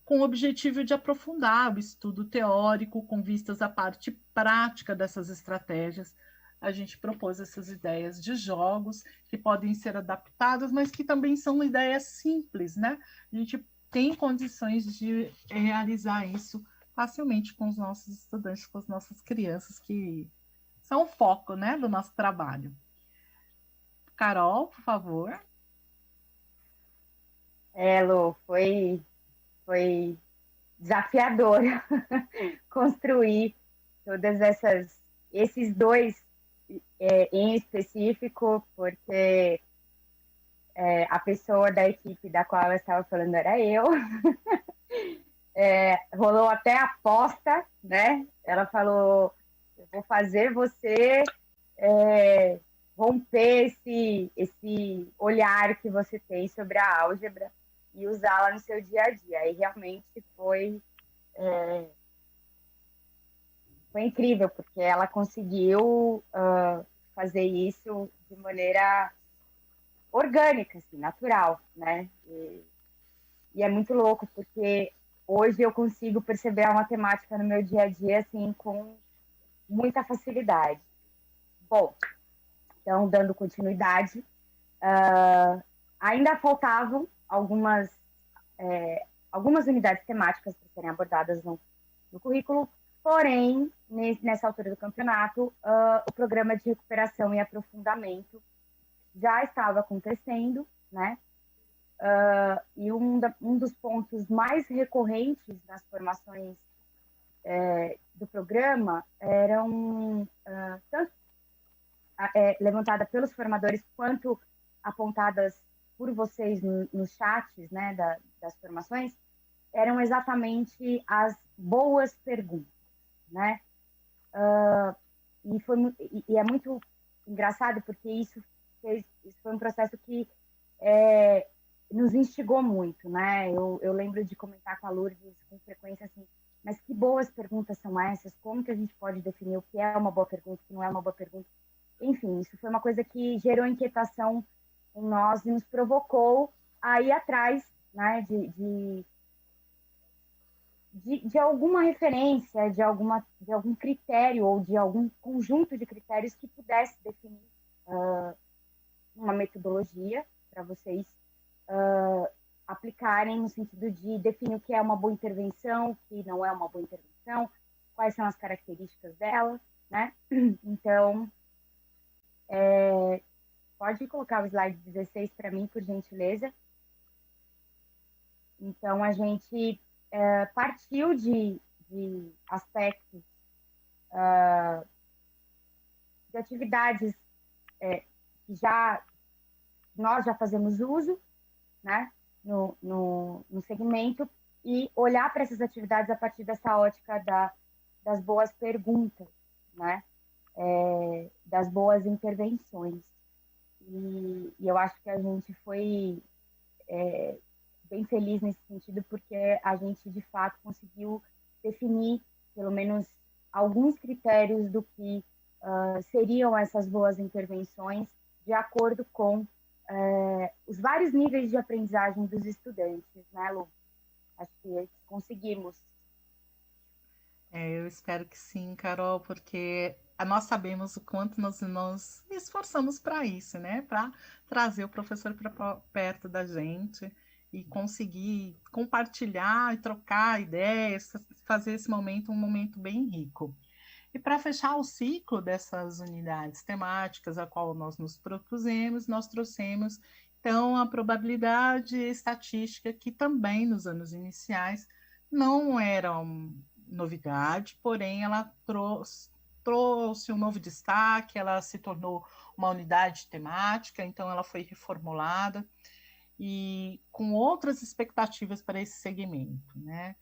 com o objetivo de aprofundar o estudo teórico com vistas à parte prática dessas estratégias. A gente propôs essas ideias de jogos que podem ser adaptadas, mas que também são ideias simples, né? A gente tem condições de realizar isso facilmente com os nossos estudantes, com as nossas crianças, que são o foco, né, do nosso trabalho. Carol, por favor. Lu, foi desafiador construir todas esses dois em específico, porque a pessoa da equipe da qual eu estava falando era eu. Rolou até aposta, né? Ela falou, eu vou fazer você romper esse olhar que você tem sobre a álgebra e usá-la no seu dia a dia. E realmente foi incrível, porque ela conseguiu fazer isso de maneira orgânica, assim, natural, né? E é muito louco, porque hoje eu consigo perceber a matemática no meu dia a dia, assim, com muita facilidade. Bom, então, dando continuidade, ainda faltavam algumas unidades temáticas para serem abordadas no currículo, porém, nessa altura do campeonato, o programa de recuperação e aprofundamento já estava acontecendo, né? E um dos pontos mais recorrentes nas formações do programa eram tanto levantada pelos formadores quanto apontadas por vocês nos chats, né, das formações, eram exatamente as boas perguntas, né? E é muito engraçado porque isso foi um processo que nos instigou muito, né? Eu lembro de comentar com a Lourdes com frequência assim, mas que boas perguntas são essas? Como que a gente pode definir o que é uma boa pergunta, o que não é uma boa pergunta? Enfim, isso foi uma coisa que gerou inquietação em nós e nos provocou a ir atrás, né, de alguma referência, de algum critério ou de algum conjunto de critérios que pudesse definir uma metodologia para vocês aplicarem no sentido de definir o que é uma boa intervenção, o que não é uma boa intervenção, quais são as características dela, né? Então, pode colocar o slide 16 para mim, por gentileza. Então, a gente partiu de aspectos de atividades que nós já fazemos uso, né, no segmento, e olhar para essas atividades a partir dessa ótica das boas perguntas, né, das boas intervenções. E eu acho que a gente foi bem feliz nesse sentido, porque a gente, de fato, conseguiu definir, pelo menos, alguns critérios do que seriam essas boas intervenções, de acordo com os vários níveis de aprendizagem dos estudantes, né, Lu? Acho que conseguimos. Eu espero que sim, Carol, porque nós sabemos o quanto nós nos esforçamos para isso, né? Para trazer o professor para perto da gente e conseguir compartilhar e trocar ideias, fazer esse momento um momento bem rico. E para fechar o ciclo dessas unidades temáticas a qual nós nos propusemos, nós trouxemos então a probabilidade estatística, que também nos anos iniciais não era novidade, porém ela trouxe um novo destaque, ela se tornou uma unidade temática, então ela foi reformulada e com outras expectativas para esse segmento, né?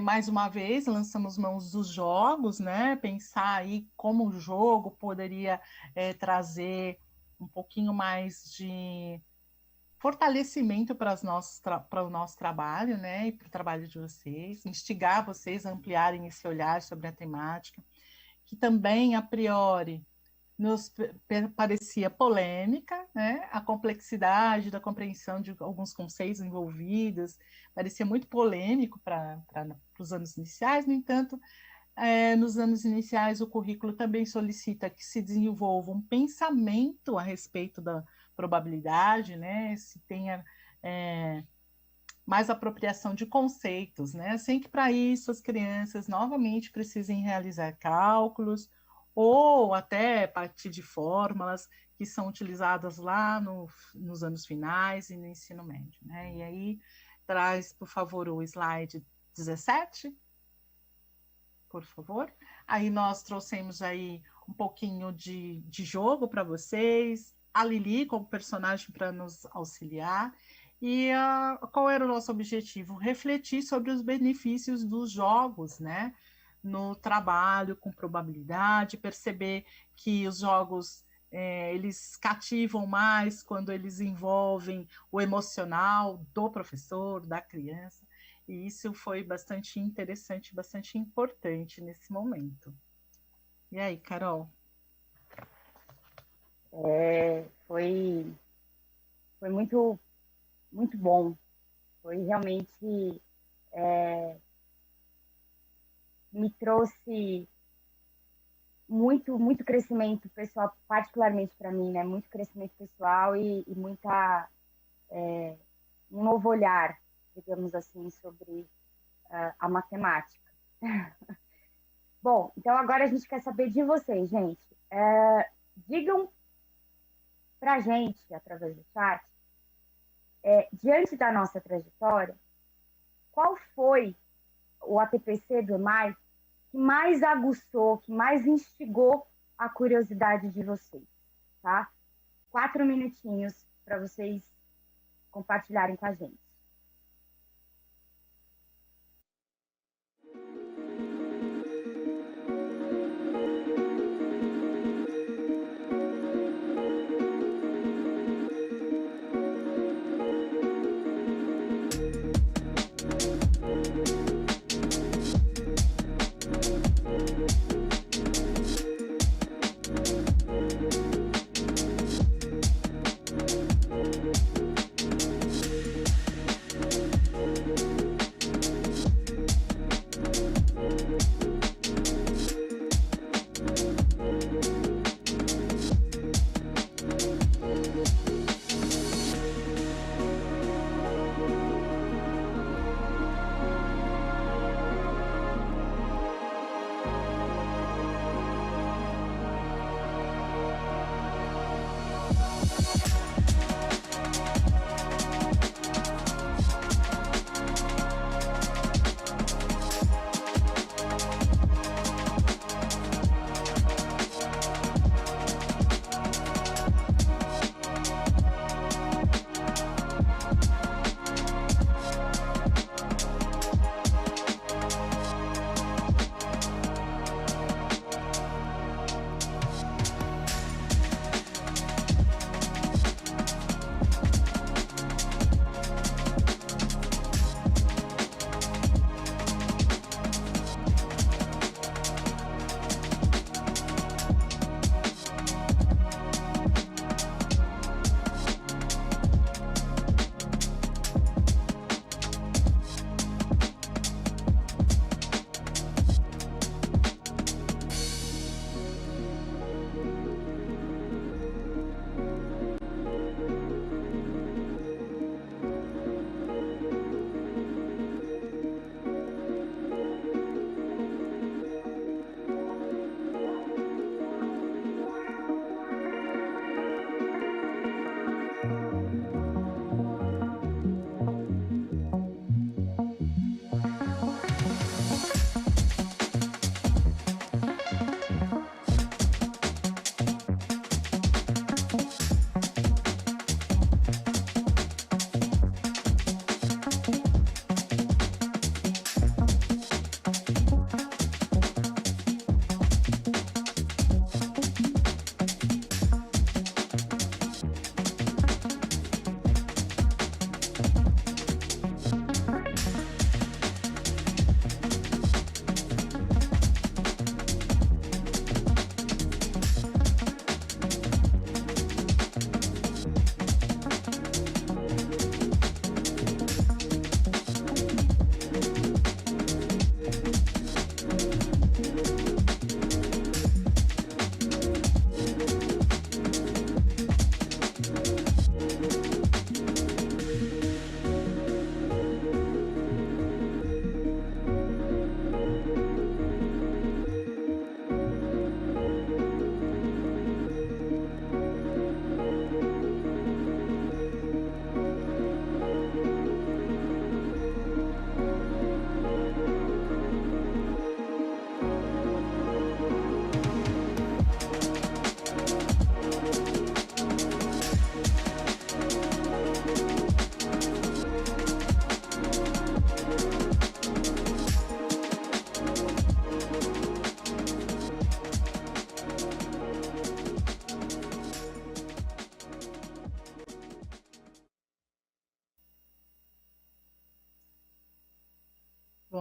Mais uma vez, lançamos mãos dos jogos, né? Pensar aí como o jogo poderia trazer um pouquinho mais de fortalecimento para o nosso trabalho, né? E para o trabalho de vocês, instigar vocês a ampliarem esse olhar sobre a temática. que também, a priori, nos parecia polêmica, né? A complexidade da compreensão de alguns conceitos envolvidos parecia muito polêmico para os anos iniciais. No entanto, nos anos iniciais, o currículo também solicita que se desenvolva um pensamento a respeito da probabilidade, né? Se tenha mais apropriação de conceitos, né? Sem que para isso as crianças novamente precisem realizar cálculos ou até partir de fórmulas que são utilizadas lá nos anos finais e no ensino médio, né? E aí, traz, por favor, o slide 17, por favor. Aí nós trouxemos aí um pouquinho de jogo para vocês, a Lili como personagem para nos auxiliar. E qual era o nosso objetivo? Refletir sobre os benefícios dos jogos, né? No trabalho com probabilidade, perceber que os jogos eles cativam mais quando eles envolvem o emocional do professor, da criança, e isso foi bastante interessante, bastante importante nesse momento. E aí, Carol? Foi muito, muito bom, foi realmente... me trouxe muito, muito crescimento pessoal, particularmente para mim, né? Muito crescimento pessoal e muita um novo olhar, digamos assim, sobre a matemática. Bom, então agora a gente quer saber de vocês, gente. Digam para a gente, através do chat, diante da nossa trajetória, qual foi o ATPC do EMAI que mais aguçou, que mais instigou a curiosidade de vocês, tá? 4 minutinhos para vocês compartilharem com a gente.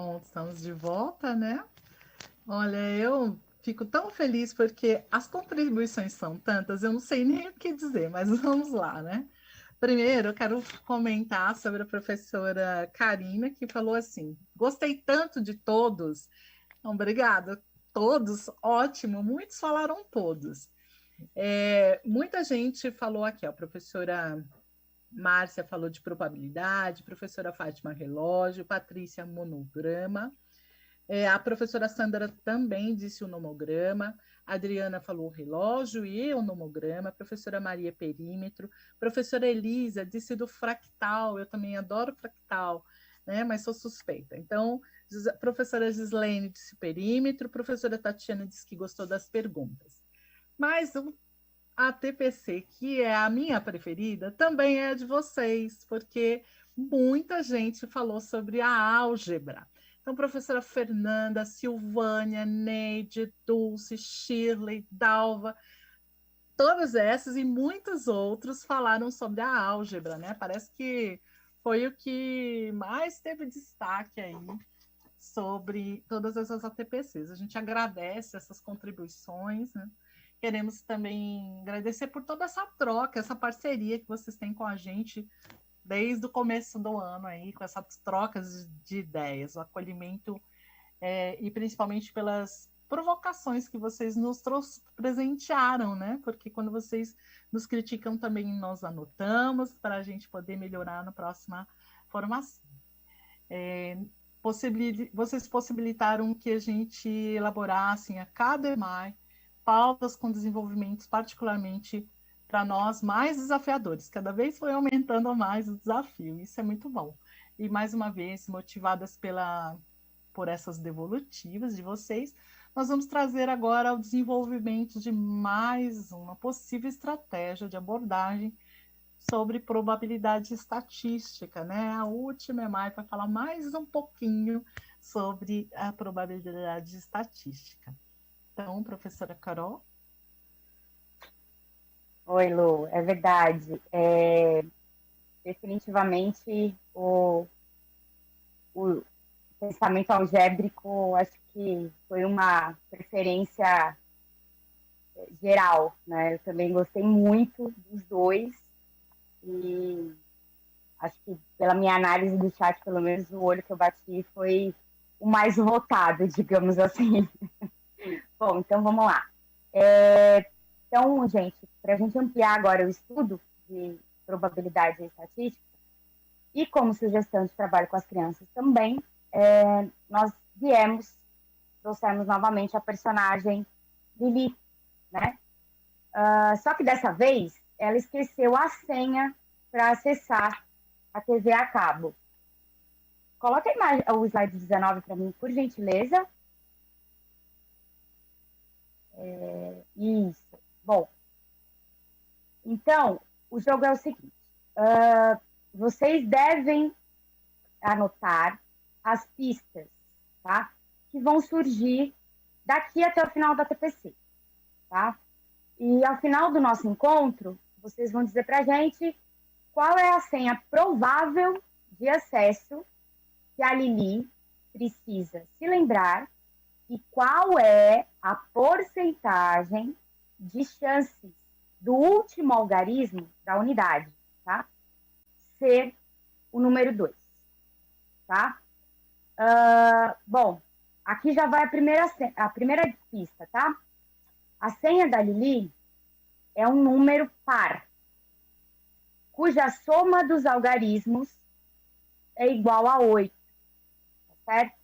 bom, estamos de volta, né? Olha, eu fico tão feliz porque as contribuições são tantas, eu não sei nem o que dizer, mas vamos lá, né? Primeiro, eu quero comentar sobre a professora Karina, que falou assim: gostei tanto de todos. Obrigada. Todos, ótimo. Muitos falaram todos. Muita gente falou aqui, a professora Márcia falou de probabilidade, professora Fátima Relógio, Patrícia Monograma. A professora Sandra também disse o nomograma, a Adriana falou relógio e o nomograma, a professora Maria Perímetro, professora Elisa disse do fractal, eu também adoro fractal, né, mas sou suspeita. Então, a professora Gislaine disse perímetro, a professora Tatiana disse que gostou das perguntas. Mas a TPC, que é a minha preferida, também é de vocês, porque muita gente falou sobre a álgebra. Então, professora Fernanda, Silvânia, Neide, Dulce, Shirley, Dalva, todas essas e muitos outros falaram sobre a álgebra, né? Parece que foi o que mais teve destaque aí sobre todas essas ATPCs. A gente agradece essas contribuições, né? Queremos também agradecer por toda essa troca, essa parceria que vocês têm com a gente desde o começo do ano aí, com essas trocas de ideias, o acolhimento e principalmente pelas provocações que vocês nos presentearam, né? Porque quando vocês nos criticam também nós anotamos para a gente poder melhorar na próxima formação. Vocês possibilitaram que a gente elaborasse a cada EMAI pautas com desenvolvimentos particularmente para nós mais desafiadores. Cada vez foi aumentando mais o desafio, isso é muito bom. E mais uma vez, motivadas por essas devolutivas de vocês, nós vamos trazer agora o desenvolvimento de mais uma possível estratégia de abordagem sobre probabilidade estatística, né? A última EMAI vai falar mais um pouquinho sobre a probabilidade estatística. Então, professora Carol. Oi, Lu, é verdade. Definitivamente o pensamento algébrico, acho que foi uma preferência geral, né? Eu também gostei muito dos dois e acho que pela minha análise do chat, pelo menos o olho que eu bati foi o mais votado, digamos assim. Bom, então vamos lá. Então, gente, para a gente ampliar agora o estudo de probabilidade e estatística, e como sugestão de trabalho com as crianças também, nós trouxemos novamente a personagem Lili, né? Só que dessa vez, ela esqueceu a senha para acessar a TV a cabo. Coloca o slide 19 para mim, por gentileza. Isso. Bom, então, o jogo é o seguinte. Vocês devem anotar as pistas, tá? Que vão surgir daqui até o final da TPC, tá? E ao final do nosso encontro, vocês vão dizer pra gente qual é a senha provável de acesso que a Lili precisa se lembrar e qual é a porcentagem de chances do último algarismo da unidade, tá? Ser o número 2, tá? Bom, aqui já vai a primeira pista, tá? A senha da Lili é um número par, cuja soma dos algarismos é igual a 8, tá certo?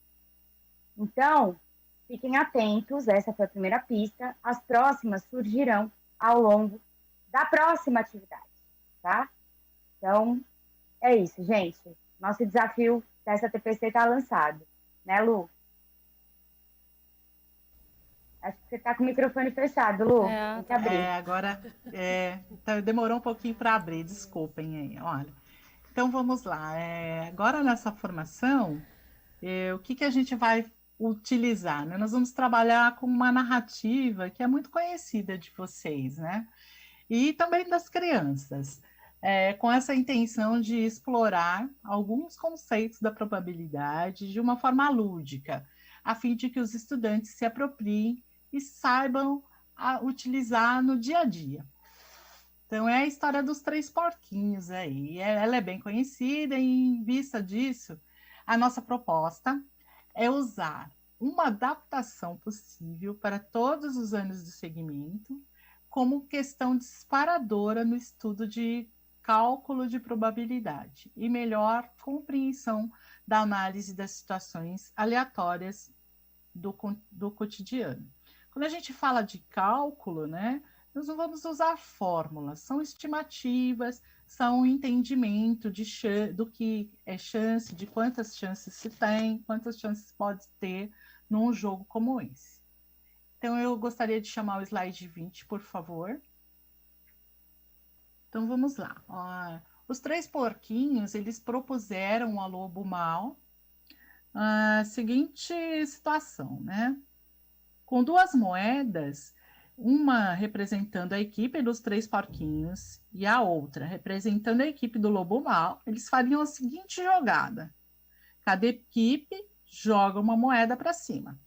Então, fiquem atentos, essa foi a primeira pista. As próximas surgirão ao longo da próxima atividade, tá? Então, é isso, gente. Nosso desafio dessa TPC está lançado, né, Lu? Acho que você está com o microfone fechado, Lu. Tem que abrir. Agora demorou um pouquinho para abrir, desculpem aí, olha. Então, vamos lá. Agora, nessa formação, o que a gente vai utilizar, né? Nós vamos trabalhar com uma narrativa que é muito conhecida de vocês, né? E também das crianças. com essa intenção de explorar alguns conceitos da probabilidade de uma forma lúdica, a fim de que os estudantes se apropriem e saibam utilizar no dia a dia. Então, é a história dos três porquinhos aí. Ela é bem conhecida e, em vista disso, a nossa proposta é usar uma adaptação possível para todos os anos do segmento como questão disparadora no estudo de cálculo de probabilidade e melhor compreensão da análise das situações aleatórias do cotidiano. Quando a gente fala de cálculo, né, nós não vamos usar fórmulas, são estimativas, são um entendimento do que é chance, de quantas chances se tem, quantas chances pode ter num jogo como esse. Então, eu gostaria de chamar o slide 20, por favor. Então, vamos lá. Os três porquinhos, eles propuseram ao lobo mau a seguinte situação, né? Com duas moedas, uma representando a equipe dos três porquinhos e a outra representando a equipe do lobo mau, eles fariam a seguinte jogada. Cada equipe joga uma moeda para cima.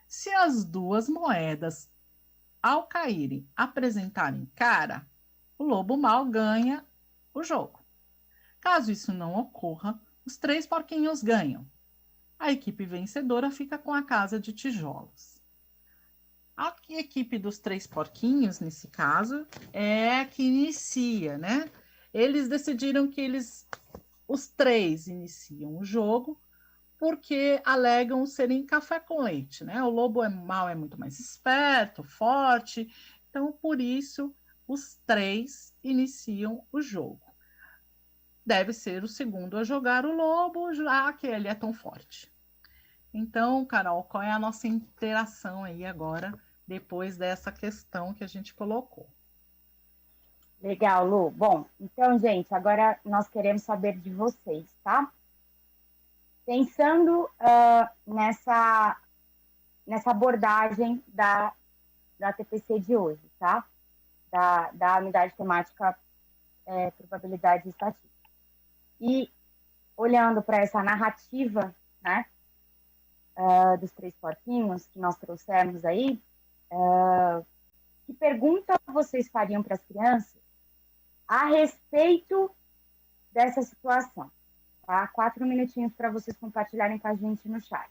Se as duas moedas, ao caírem, apresentarem cara, o lobo mau ganha o jogo. Caso isso não ocorra, os três porquinhos ganham. A equipe vencedora fica com a casa de tijolos. A equipe dos três porquinhos, nesse caso, é a que inicia, né? Eles decidiram que os três iniciam o jogo porque alegam serem café com leite, né? O lobo mau é muito mais esperto, forte, então, por isso, os três iniciam o jogo. Deve ser o segundo a jogar o lobo, já que ele é tão forte. Então, Carol, qual é a nossa interação aí agora, depois dessa questão que a gente colocou? Legal, Lu. Bom, então, gente, agora nós queremos saber de vocês, tá? Pensando nessa abordagem da TPC de hoje, tá? Da unidade temática probabilidade e estatística. E olhando para essa narrativa, né, dos três porquinhos que nós trouxemos aí, que pergunta vocês fariam para as crianças a respeito dessa situação? Tá? 4 minutinhos para vocês compartilharem com a gente no chat.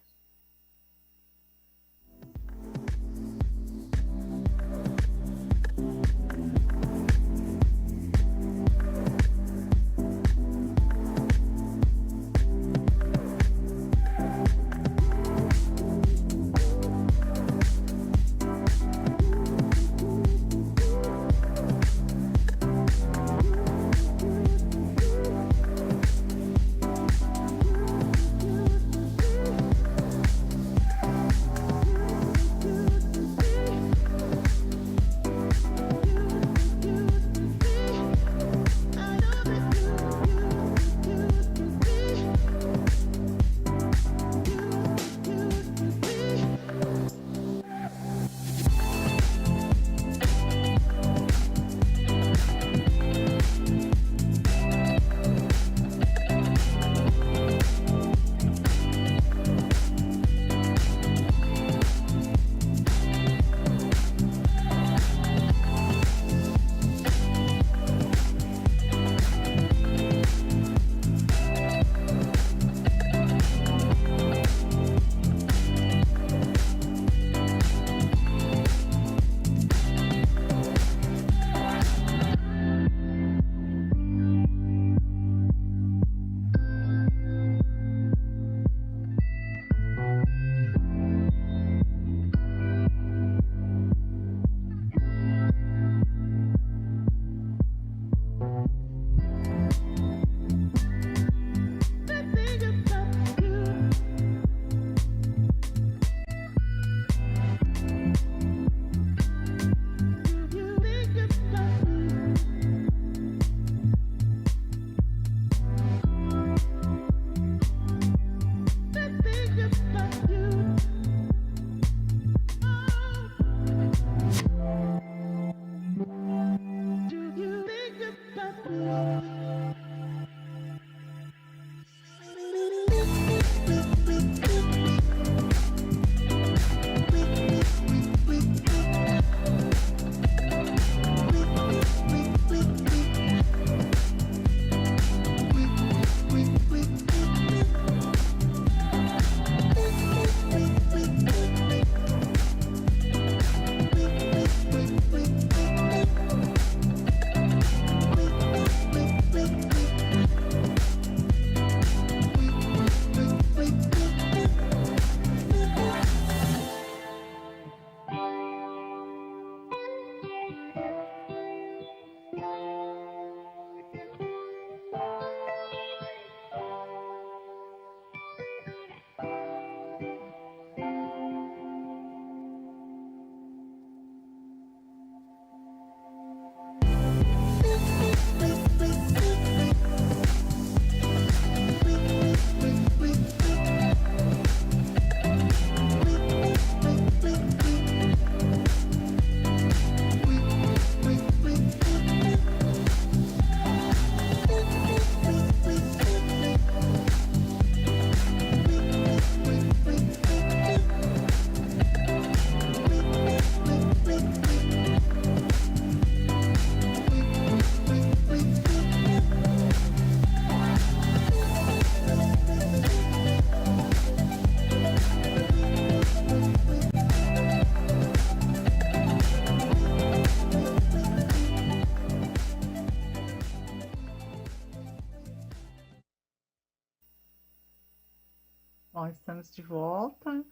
Bom, estamos de volta.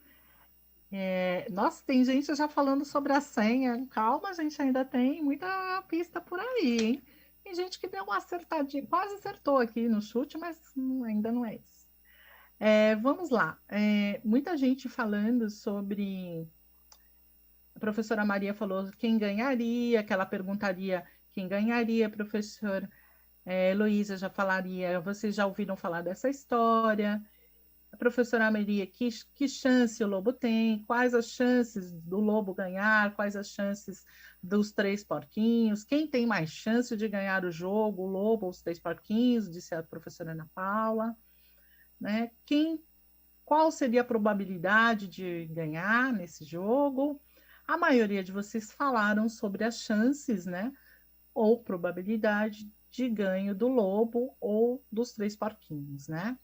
Nossa, tem gente já falando sobre a senha. Calma, gente, ainda tem muita pista por aí, hein? Tem gente que deu uma acertadinha, quase acertou aqui no chute, mas ainda não é isso. Vamos lá. Muita gente falando sobre. A professora Maria falou quem ganharia, que ela perguntaria quem ganharia, professor Heloísa já falaria, vocês já ouviram falar dessa história? A professora Maria, que chance o lobo tem? Quais as chances do lobo ganhar? Quais as chances dos três porquinhos? Quem tem mais chance de ganhar o jogo, o lobo ou os três porquinhos? Disse a professora Ana Paula. Né? Qual seria a probabilidade de ganhar nesse jogo? A maioria de vocês falaram sobre as chances, né? Ou probabilidade de ganho do lobo ou dos três porquinhos, né?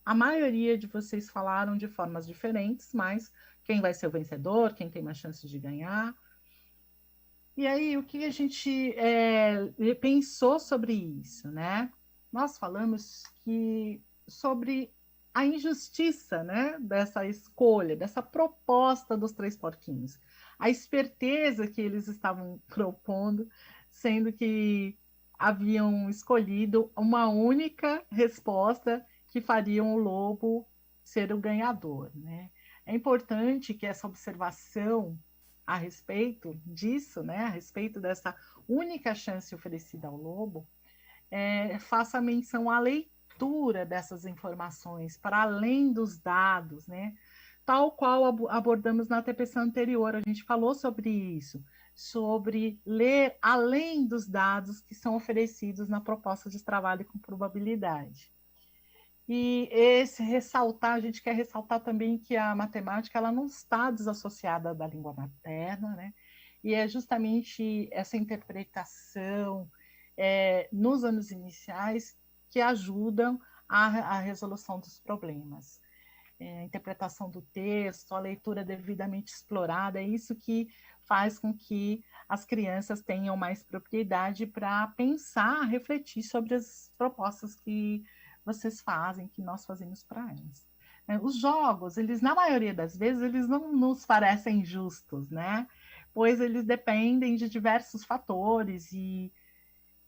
A maioria de vocês falaram de formas diferentes, mas quem vai ser o vencedor, quem tem mais chances de ganhar. E aí, o que a gente pensou sobre isso, né? Nós falamos sobre a injustiça, né, dessa escolha, dessa proposta dos três porquinhos. A esperteza que eles estavam propondo, sendo que haviam escolhido uma única resposta que faria o lobo ser o ganhador, né? É importante que essa observação a respeito disso, né, a respeito dessa única chance oferecida ao lobo, faça menção à leitura dessas informações, para além dos dados, né? Tal qual abordamos na TPC anterior, a gente falou sobre isso, sobre ler além dos dados que são oferecidos na proposta de trabalho com probabilidade. E a gente quer ressaltar também que a matemática ela não está desassociada da língua materna, né? E é justamente essa interpretação nos anos iniciais que ajudam a resolução dos problemas. A interpretação do texto, a leitura devidamente explorada, é isso que faz com que as crianças tenham mais propriedade para pensar, refletir sobre as propostas que vocês fazem, que nós fazemos para elas. Os jogos, eles, na maioria das vezes, eles não nos parecem justos, né? Pois eles dependem de diversos fatores e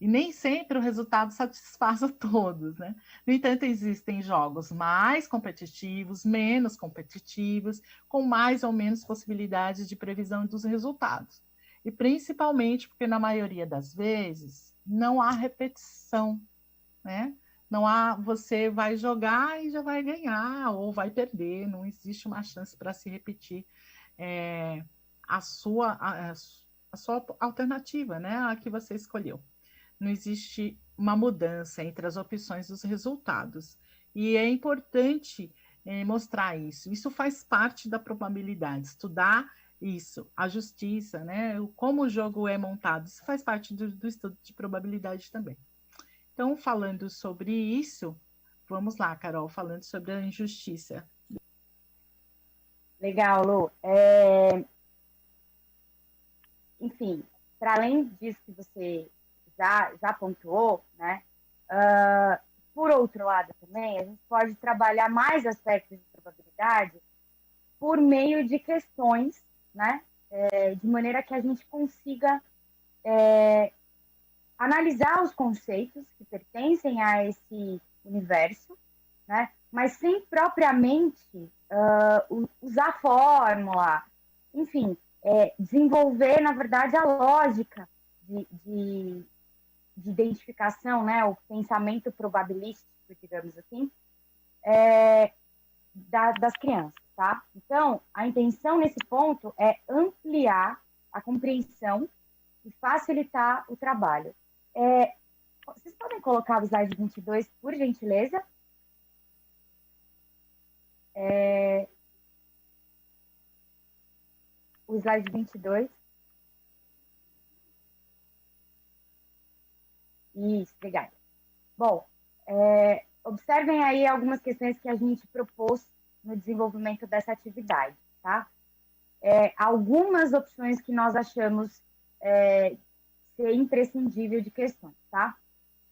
nem sempre o resultado satisfaz a todos, né? No entanto, existem jogos mais competitivos, menos competitivos, com mais ou menos possibilidades de previsão dos resultados. E principalmente porque, na maioria das vezes, não há repetição, né? Não há, você vai jogar e já vai ganhar, ou vai perder, não existe uma chance para se repetir a sua alternativa, né? A que você escolheu. não existe uma mudança entre as opções dos resultados. E é importante mostrar isso. Isso faz parte da probabilidade, estudar isso, a justiça, né? Como o jogo é montado, isso faz parte do estudo de probabilidade também. Então, falando sobre isso, vamos lá, Carol, falando sobre a injustiça. Legal, Lu. Enfim, para além disso que você já pontuou, né? Por outro lado também, a gente pode trabalhar mais aspectos de probabilidade por meio de questões, né? De maneira que a gente consiga analisar os conceitos que pertencem a esse universo, né? Mas sem propriamente usar fórmula, enfim, desenvolver, na verdade, a lógica de identificação, né? O pensamento probabilístico, digamos assim, das crianças, tá? Então, a intenção nesse ponto é ampliar a compreensão e facilitar o trabalho. Vocês podem colocar o slide 22, por gentileza? O slide 22. Isso, obrigada. Bom, observem aí algumas questões que a gente propôs no desenvolvimento dessa atividade, tá? Algumas opções que nós achamos ser imprescindível de questões, tá?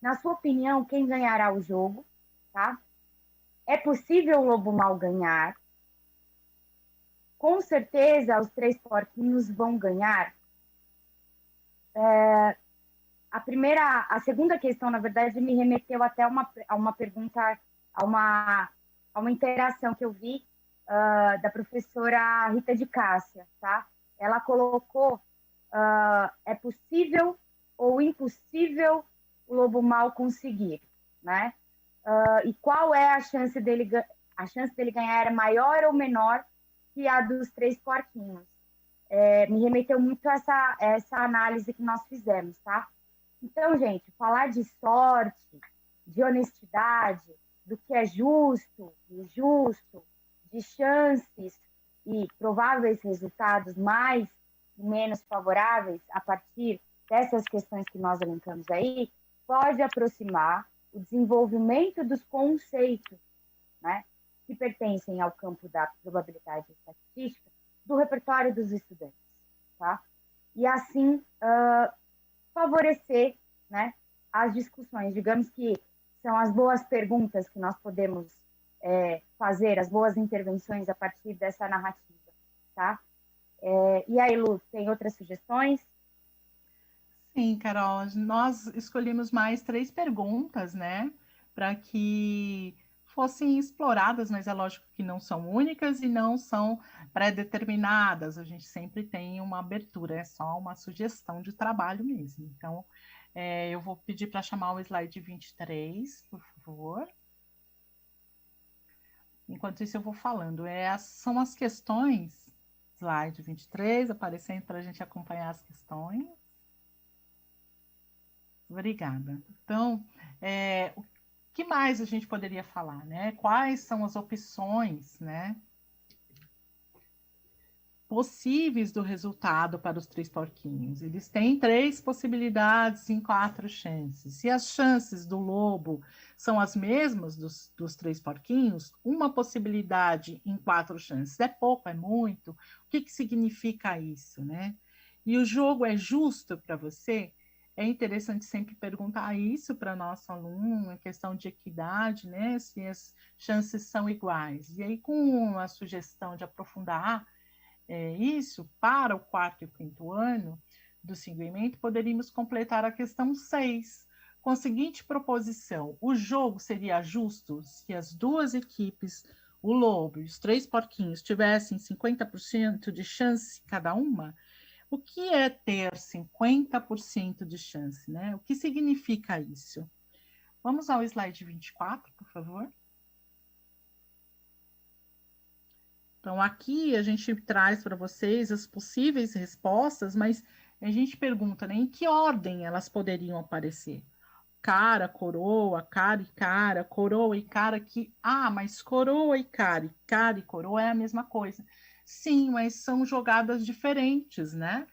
Na sua opinião, quem ganhará o jogo, tá? É possível o lobo mau ganhar? Com certeza, os 3 porquinhos vão ganhar? A segunda questão, na verdade, me remeteu até a uma pergunta, a uma interação que eu vi da professora Rita de Cássia, tá? Ela colocou, é possível ou impossível o lobo mau conseguir, né? E qual é a chance dele ganhar? É maior ou menor que a dos 3 porquinhos? Me remeteu muito a essa análise que nós fizemos, tá? Então, gente, falar de sorte, de honestidade, do que é justo, injusto, de chances e prováveis resultados mais e menos favoráveis a partir dessas questões que nós elencamos aí, pode aproximar o desenvolvimento dos conceitos, né, que pertencem ao campo da probabilidade estatística do repertório dos estudantes, tá? E assim favorecer, né, as discussões. Digamos que são as boas perguntas que nós podemos fazer, as boas intervenções a partir dessa narrativa, tá? E aí, Lu, tem outras sugestões? Sim, Carol, nós escolhemos mais 3 perguntas, né, para que fossem exploradas, mas é lógico que não são únicas e não são pré-determinadas, a gente sempre tem uma abertura, é só uma sugestão de trabalho mesmo. Então, eu vou pedir para chamar o slide 23, por favor. Enquanto isso, eu vou falando. São as questões, slide 23, aparecendo para a gente acompanhar as questões. Obrigada. Então, o que mais a gente poderia falar, né? Quais são as opções, né, possíveis do resultado para os 3 porquinhos? Eles têm 3 possibilidades em 4 chances. Se as chances do lobo são as mesmas dos 3 porquinhos, uma possibilidade em 4 chances é pouco, é muito? O que significa isso, né? E o jogo é justo para você? É interessante sempre perguntar isso para nosso aluno, a questão de equidade, né? Se as chances são iguais. E aí, com a sugestão de aprofundar isso, para o 4º e o 5º ano do segmento, poderíamos completar a questão 6, com a seguinte proposição: o jogo seria justo se as 2 equipes, o lobo e os 3 porquinhos, tivessem 50% de chance cada uma? O que é ter 50% de chance, né? O que significa isso? Vamos ao slide 24, por favor. Então, aqui a gente traz para vocês as possíveis respostas, mas a gente pergunta, né, em que ordem elas poderiam aparecer? Cara, coroa e cara que... Ah, mas coroa e cara e coroa é a mesma coisa. Sim, mas são jogadas diferentes, né?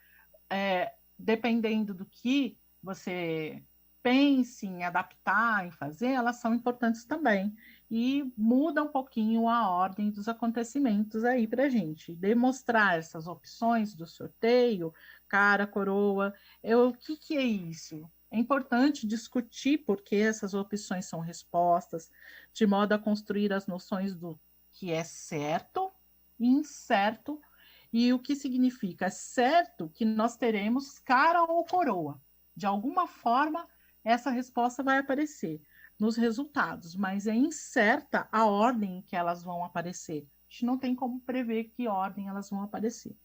Dependendo do que você pense em adaptar, em fazer, elas são importantes também. E muda um pouquinho a ordem dos acontecimentos aí para a gente. Demonstrar essas opções do sorteio, cara, coroa, o que é isso? É importante discutir por que essas opções são respostas, de modo a construir as noções do que é certo e incerto, e o que significa? É certo que nós teremos cara ou coroa. De alguma forma, essa resposta vai aparecer nos resultados, mas é incerta a ordem em que elas vão aparecer. A gente não tem como prever que ordem elas vão aparecer.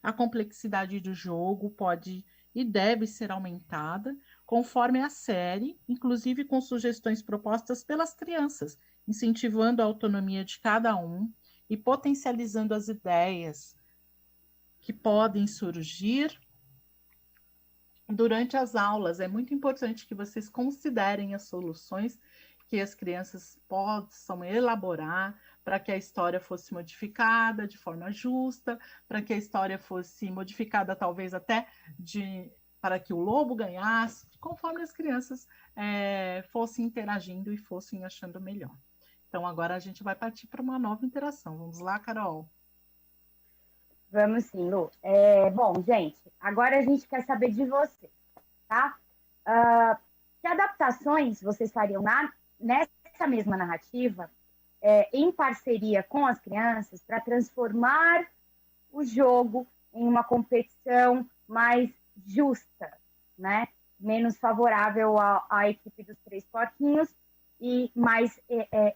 A complexidade do jogo pode e deve ser aumentada conforme a série, inclusive com sugestões propostas pelas crianças, incentivando a autonomia de cada um e potencializando as ideias que podem surgir durante as aulas. É muito importante que vocês considerem as soluções que as crianças possam elaborar para que a história fosse modificada de forma justa, para que a história fosse modificada talvez até para que o lobo ganhasse, conforme as crianças fossem interagindo e fossem achando melhor. Então, agora a gente vai partir para uma nova interação. Vamos lá, Carol? Vamos sim, Lu. Bom, gente, agora a gente quer saber de você, tá? Que adaptações vocês fariam nessa mesma narrativa, em parceria com as crianças, para transformar o jogo em uma competição mais justa, né? Menos favorável à equipe dos Três Porquinhos e mais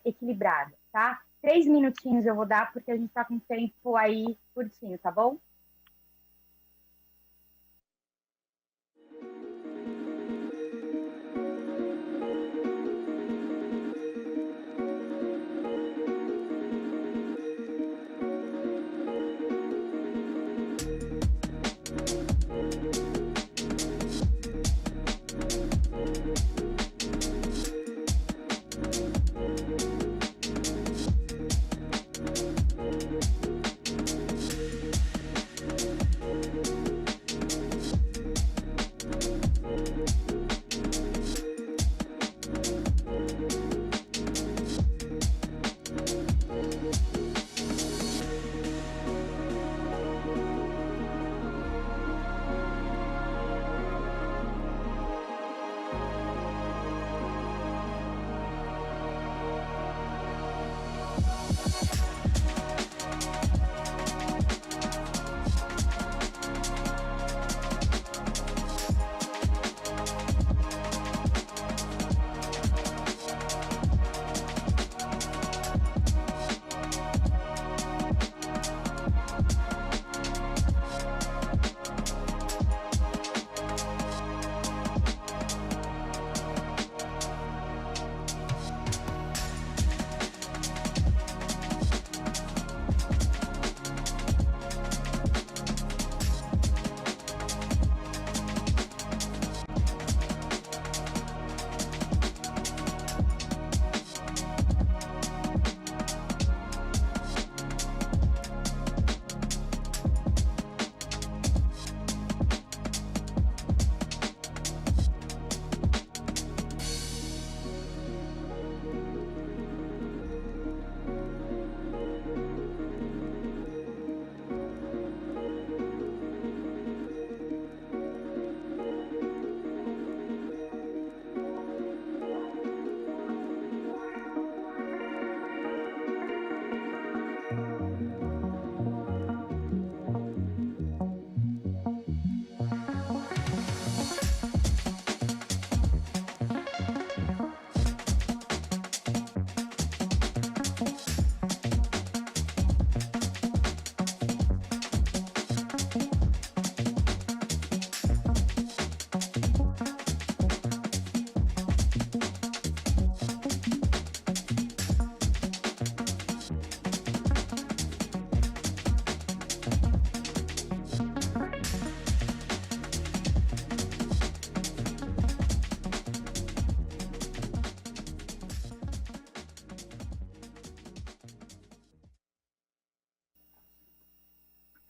equilibrada, tá? 3 minutinhos eu vou dar, porque a gente está com o tempo aí curtinho, tá bom?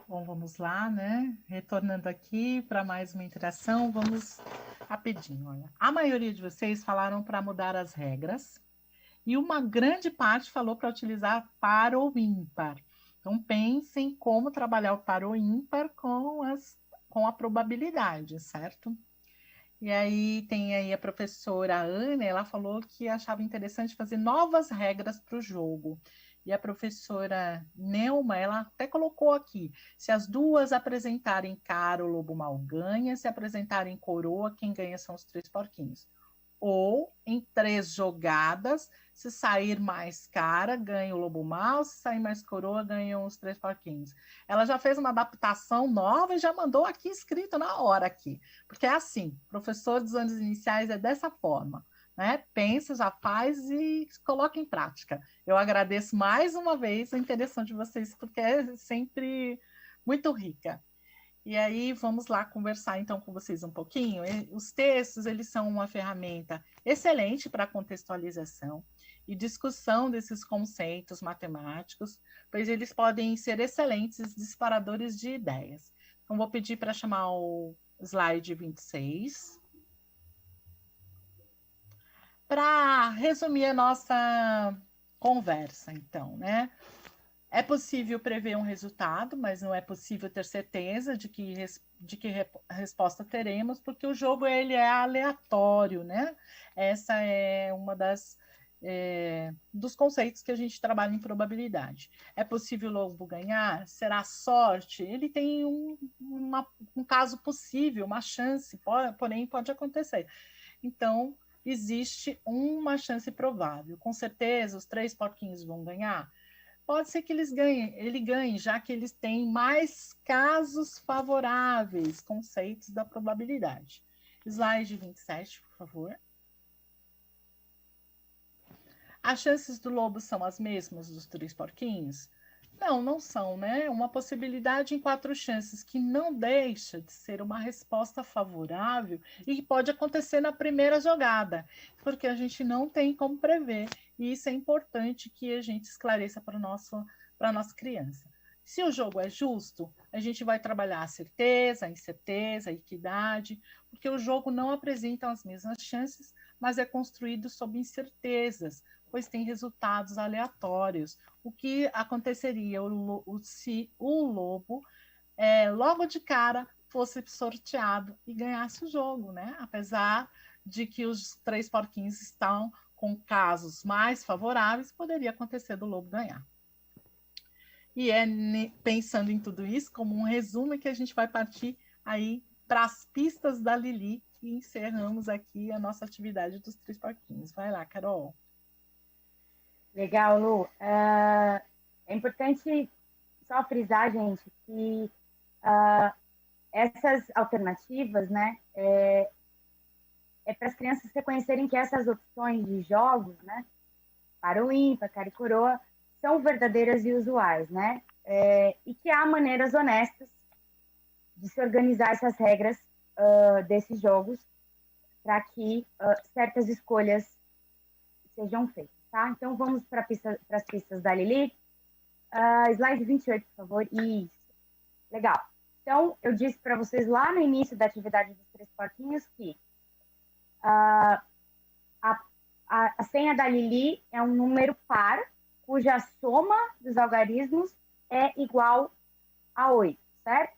Bom, vamos lá, né? Retornando aqui para mais uma interação, vamos rapidinho. Olha, a maioria de vocês falaram para mudar as regras e uma grande parte falou para utilizar par ou ímpar. Então, pensem como trabalhar o par ou ímpar com a probabilidade, certo? E aí tem aí a professora Ana, ela falou que achava interessante fazer novas regras para o jogo. E a professora Neuma, ela até colocou aqui, se as duas apresentarem cara, o lobo mal ganha, se apresentarem coroa, quem ganha são os três porquinhos. Ou em 3 jogadas, se sair mais cara, ganha o lobo mau, se sair mais coroa, ganham os três porquinhos. Ela já fez uma adaptação nova e já mandou aqui escrito na hora aqui. Porque é assim, professor dos anos iniciais é dessa forma, né? Pensa, já faz e coloca em prática. Eu agradeço mais uma vez a interação de vocês, porque é sempre muito rica. E aí vamos lá conversar então com vocês um pouquinho. Os textos, eles são uma ferramenta excelente para contextualização e discussão desses conceitos matemáticos, pois eles podem ser excelentes disparadores de ideias. Então vou pedir para chamar o slide 26. Para resumir a nossa conversa, então, né? É possível prever um resultado, mas não é possível ter certeza de que resposta teremos, porque o jogo ele é aleatório, né? Essa é uma dos conceitos que a gente trabalha em probabilidade. É possível o lobo ganhar? Será sorte? Ele tem um caso possível, uma chance, porém pode acontecer. Então, existe uma chance provável. Com certeza, os três porquinhos vão ganhar? Pode ser que ele ganhe, já que eles têm mais casos favoráveis, conceitos da probabilidade. Slide 27, por favor. As chances do lobo são as mesmas dos três porquinhos? Não, não são, né? Uma possibilidade em 4 chances, que não deixa de ser uma resposta favorável e que pode acontecer na primeira jogada, porque a gente não tem como prever, e isso é importante que a gente esclareça para a nossa criança. Se o jogo é justo, a gente vai trabalhar a certeza, a incerteza, a equidade, porque o jogo não apresenta as mesmas chances, mas é construído sob incertezas, pois tem resultados aleatórios. O que aconteceria se o lobo, logo de cara, fosse sorteado e ganhasse o jogo, né? Apesar de que os três porquinhos estão com casos mais favoráveis, poderia acontecer do lobo ganhar. E é pensando em tudo isso, como um resumo, que a gente vai partir aí para as pistas da Lili, e encerramos aqui a nossa atividade dos três porquinhos. Vai lá, Carol. Legal, Lu. É importante só frisar, gente, que essas alternativas, né, para as crianças reconhecerem que essas opções de jogos, né, para o ímpar, cara e coroa, são verdadeiras e usuais, né, e que há maneiras honestas de se organizar essas regras desses jogos para que certas escolhas sejam feitas. Tá? Então, vamos para as pistas da Lili. Slide 28, por favor. Isso. Legal. Então, eu disse para vocês lá no início da atividade dos três porquinhos que a senha da Lili é um número par, cuja soma dos algarismos é igual a 8, certo?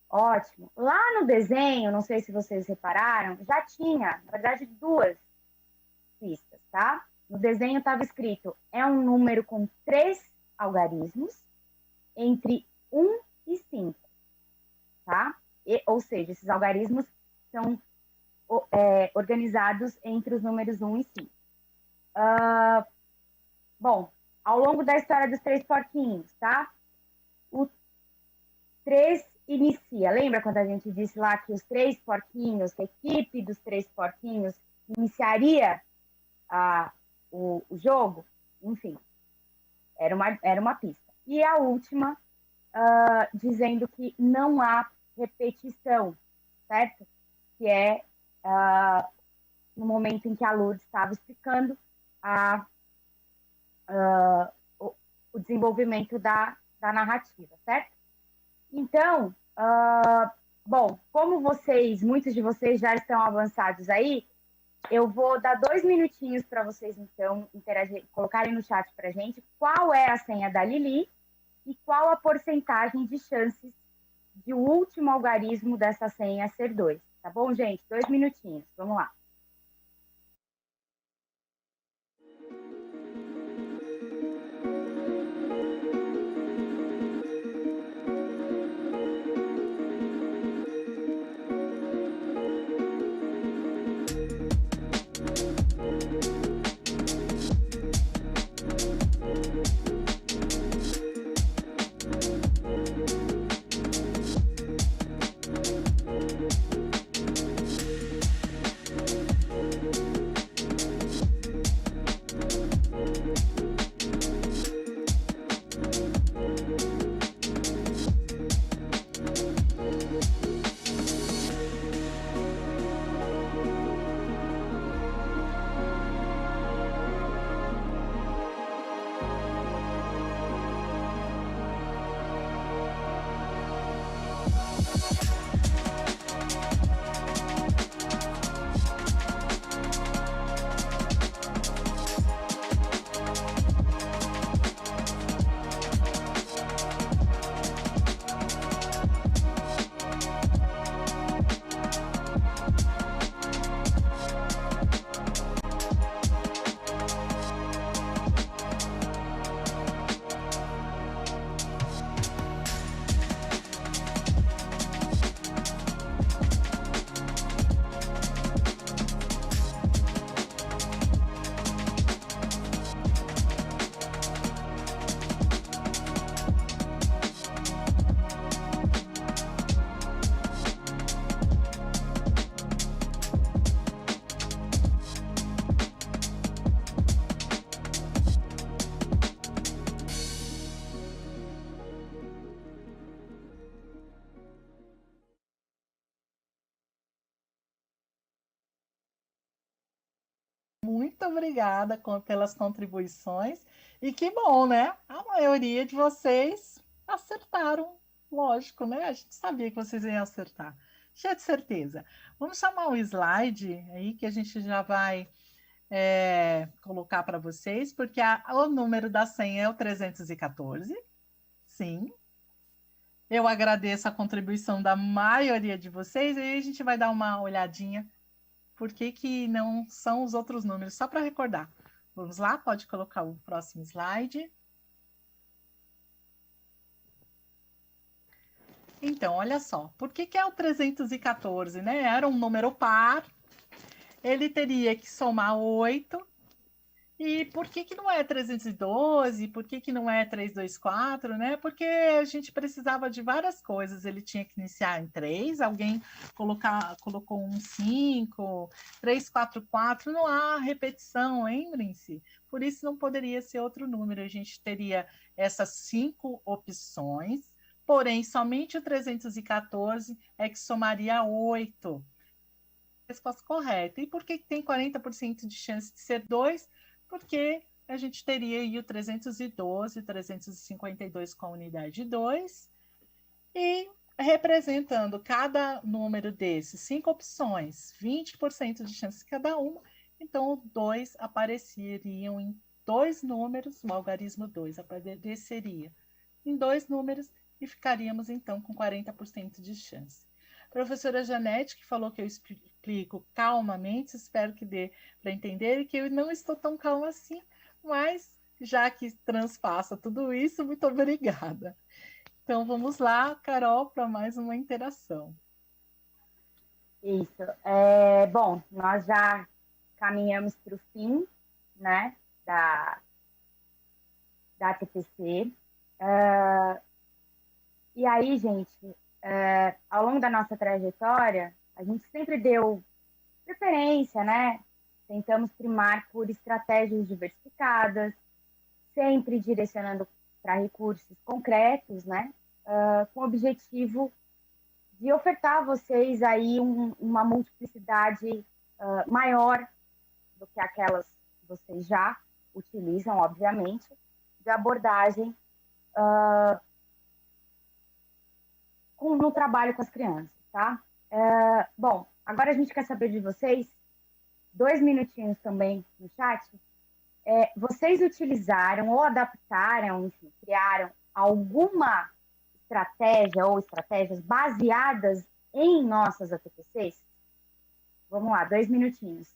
Ótimo. Lá no desenho, não sei se vocês repararam, já tinha, na verdade, 2 pistas, tá? No desenho estava escrito, é um número com 3 algarismos entre 1 e 5, tá? Ou seja, esses algarismos são organizados entre os números 1 e 5. Bom, ao longo da história dos três porquinhos, tá? O 3 inicia. Lembra quando a gente disse lá que os três porquinhos, que a equipe dos três porquinhos iniciaria o jogo? Enfim, era uma pista. E a última, dizendo que não há repetição, certo? Que é no momento em que a Lourdes estava explicando o desenvolvimento da narrativa, certo? Então, bom, como muitos de vocês já estão avançados aí, eu vou dar 2 minutinhos para vocês, então, interagir, colocarem no chat para a gente qual é a senha da Lili e qual a porcentagem de chances de o último algarismo dessa senha ser 2. Tá bom, gente? 2 minutinhos. Vamos lá. Muito obrigada pelas contribuições. E que bom, né? A maioria de vocês acertaram, lógico, né? A gente sabia que vocês iam acertar. Tinha de certeza. Vamos chamar o slide aí que a gente já vai colocar para vocês, porque o número da senha é o 314. Sim. Eu agradeço a contribuição da maioria de vocês e aí a gente vai dar uma olhadinha por que não são os outros números, só para recordar. Vamos lá, pode colocar o próximo slide. Então, olha só, por que é o 314, né? Era um número par, ele teria que somar 8. E por que não é 312? Por que não é 324, né? Porque a gente precisava de várias coisas. Ele tinha que iniciar em 3, alguém colocou um 5, 344, não há repetição, lembrem-se. Por isso não poderia ser outro número. A gente teria essas 5 opções, porém somente o 314 é que somaria 8. Resposta correta. E por que tem 40% de chance de ser 2? Porque a gente teria aí o 312, 352 com a unidade 2, e representando cada número desses, 5 opções, 20% de chance cada uma, então 2 apareceriam em 2 números, o algarismo 2 apareceria em 2 números e ficaríamos então com 40% de chance. Professora Janete, que falou que eu explico calmamente, espero que dê para entender, e que eu não estou tão calma assim, mas já que transpassa tudo isso, muito obrigada. Então vamos lá, Carol, para mais uma interação. Isso. Bom, nós já caminhamos para o fim, né, da TPC. E aí, gente, ao longo da nossa trajetória, a gente sempre deu preferência, né? Tentamos primar por estratégias diversificadas, sempre direcionando para recursos concretos, né? Com o objetivo de ofertar a vocês aí uma multiplicidade maior do que aquelas que vocês já utilizam, obviamente, de abordagem no trabalho com as crianças, tá? Bom, agora a gente quer saber de vocês, 2 minutinhos também no chat. Vocês utilizaram ou adaptaram, enfim, criaram alguma estratégia ou estratégias baseadas em nossas ATPCs? Vamos lá, 2 minutinhos.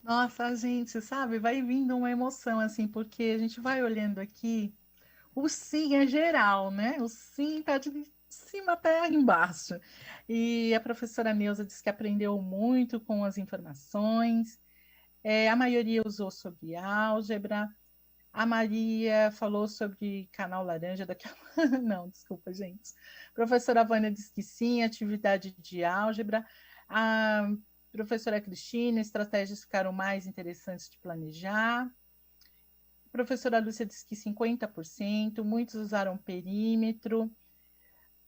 Nossa, gente, sabe, vai vindo uma emoção assim, porque a gente vai olhando aqui, o sim é geral, né? O sim tá de cima até embaixo. E a professora Neuza disse que aprendeu muito com as informações. A maioria usou sobre álgebra. A Maria falou sobre canal laranja daquela. Não, desculpa, gente. Professora Vânia disse que sim, atividade de álgebra. A professora Cristina, estratégias ficaram mais interessantes de planejar. A professora Lúcia disse que 50%, muitos usaram perímetro,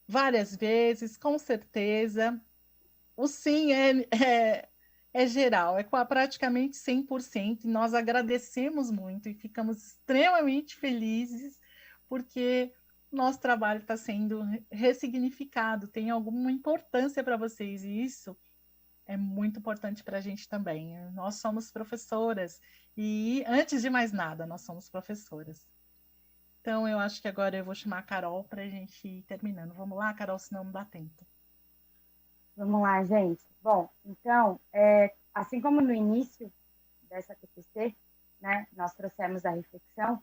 várias vezes, com certeza. O sim é geral, praticamente 100%, e nós agradecemos muito e ficamos extremamente felizes, porque nosso trabalho está sendo ressignificado, tem alguma importância para vocês, e isso é muito importante para a gente também. Nós somos professoras, e antes de mais nada, nós somos professoras. Então, eu acho que agora eu vou chamar a Carol para a gente ir terminando. Vamos lá, Carol, senão não dá tempo. Vamos lá, gente. Bom, então, assim como no início dessa TPC, né, nós trouxemos a reflexão,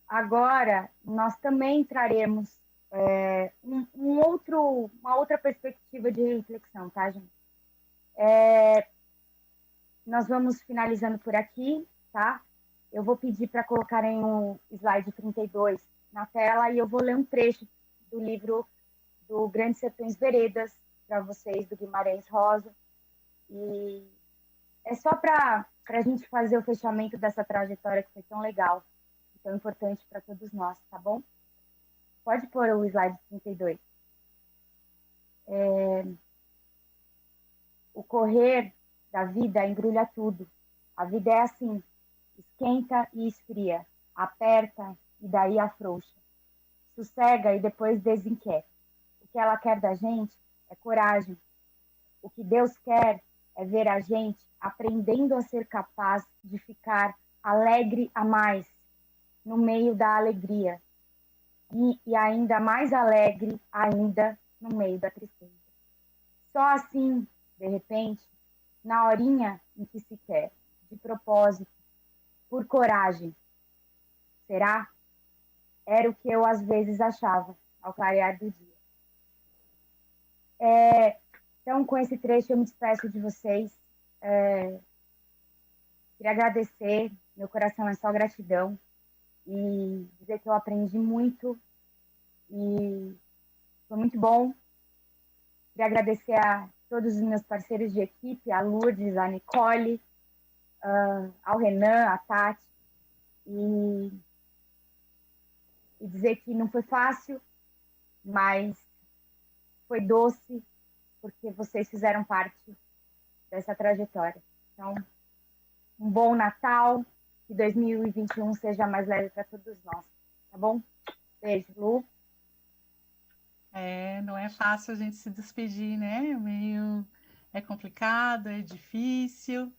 agora nós também traremos uma outra perspectiva de reflexão, tá, gente? Nós vamos finalizando por aqui, tá? Eu vou pedir para colocarem o slide 32 na tela e eu vou ler um trecho do livro do Grandes Sertões Veredas para vocês, do Guimarães Rosa. E é só para a gente fazer o fechamento dessa trajetória que foi tão legal, tão importante para todos nós, tá bom? Pode pôr o slide 32. O correr da vida embrulha tudo. A vida é assim, esquenta e esfria, aperta e daí afrouxa, sossega e depois desinquieta. O que ela quer da gente é coragem. O que Deus quer é ver a gente aprendendo a ser capaz de ficar alegre a mais no meio da alegria e ainda mais alegre ainda no meio da tristeza. Só assim, de repente, na horinha em que se quer, de propósito, por coragem. Será? era o que eu às vezes achava ao clarear do dia. Então, com esse trecho, eu me despeço de vocês. Queria agradecer, meu coração é só gratidão, e dizer que eu aprendi muito, e foi muito bom. Queria agradecer a todos os meus parceiros de equipe, a Lourdes, a Nicole, ao Renan, a Tati, e dizer que não foi fácil, mas foi doce, porque vocês fizeram parte dessa trajetória. Então, um bom Natal, que 2021 seja mais leve para todos nós, tá bom? Beijo, Lu. Não é fácil a gente se despedir, né? É complicado, é difícil,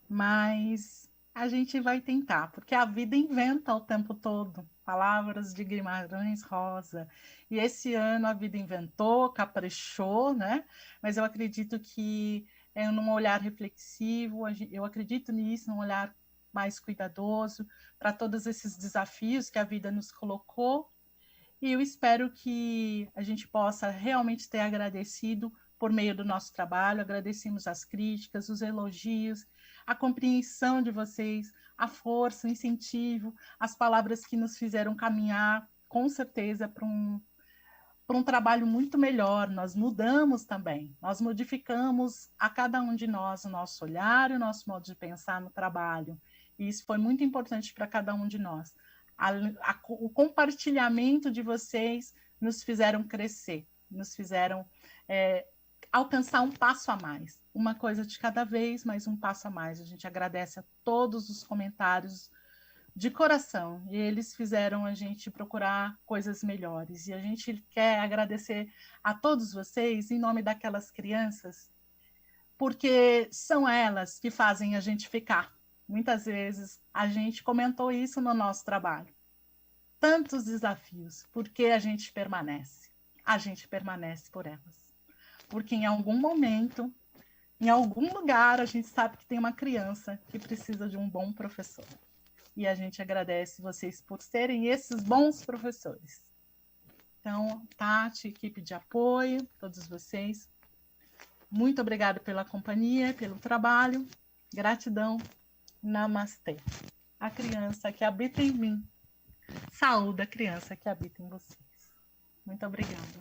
mas a gente vai tentar, porque a vida inventa o tempo todo. Palavras de Guimarães Rosa. E esse ano a vida inventou, caprichou, né? Mas eu acredito que num olhar reflexivo, eu acredito nisso, num olhar mais cuidadoso para todos esses desafios que a vida nos colocou. E eu espero que a gente possa realmente ter agradecido por meio do nosso trabalho. Agradecemos as críticas, os elogios, a compreensão de vocês, a força, o incentivo, as palavras que nos fizeram caminhar, com certeza, para um trabalho muito melhor. Nós mudamos também, nós modificamos a cada um de nós o nosso olhar, o nosso modo de pensar no trabalho. E isso foi muito importante para cada um de nós. O compartilhamento de vocês nos fizeram crescer, nos fizeram alcançar um passo a mais, uma coisa de cada vez, mas um passo a mais. A gente agradece a todos os comentários de coração, e eles fizeram a gente procurar coisas melhores, e a gente quer agradecer a todos vocês em nome daquelas crianças, porque são elas que fazem a gente ficar. Muitas vezes a gente comentou isso no nosso trabalho. Tantos desafios, porque a gente permanece. A gente permanece por elas. Porque em algum momento, em algum lugar, a gente sabe que tem uma criança que precisa de um bom professor. E a gente agradece vocês por serem esses bons professores. Então, Tati, equipe de apoio, todos vocês, muito obrigada pela companhia, pelo trabalho. Gratidão. Namastê. A criança que habita em mim. Saúde a criança que habita em vocês. Muito obrigada.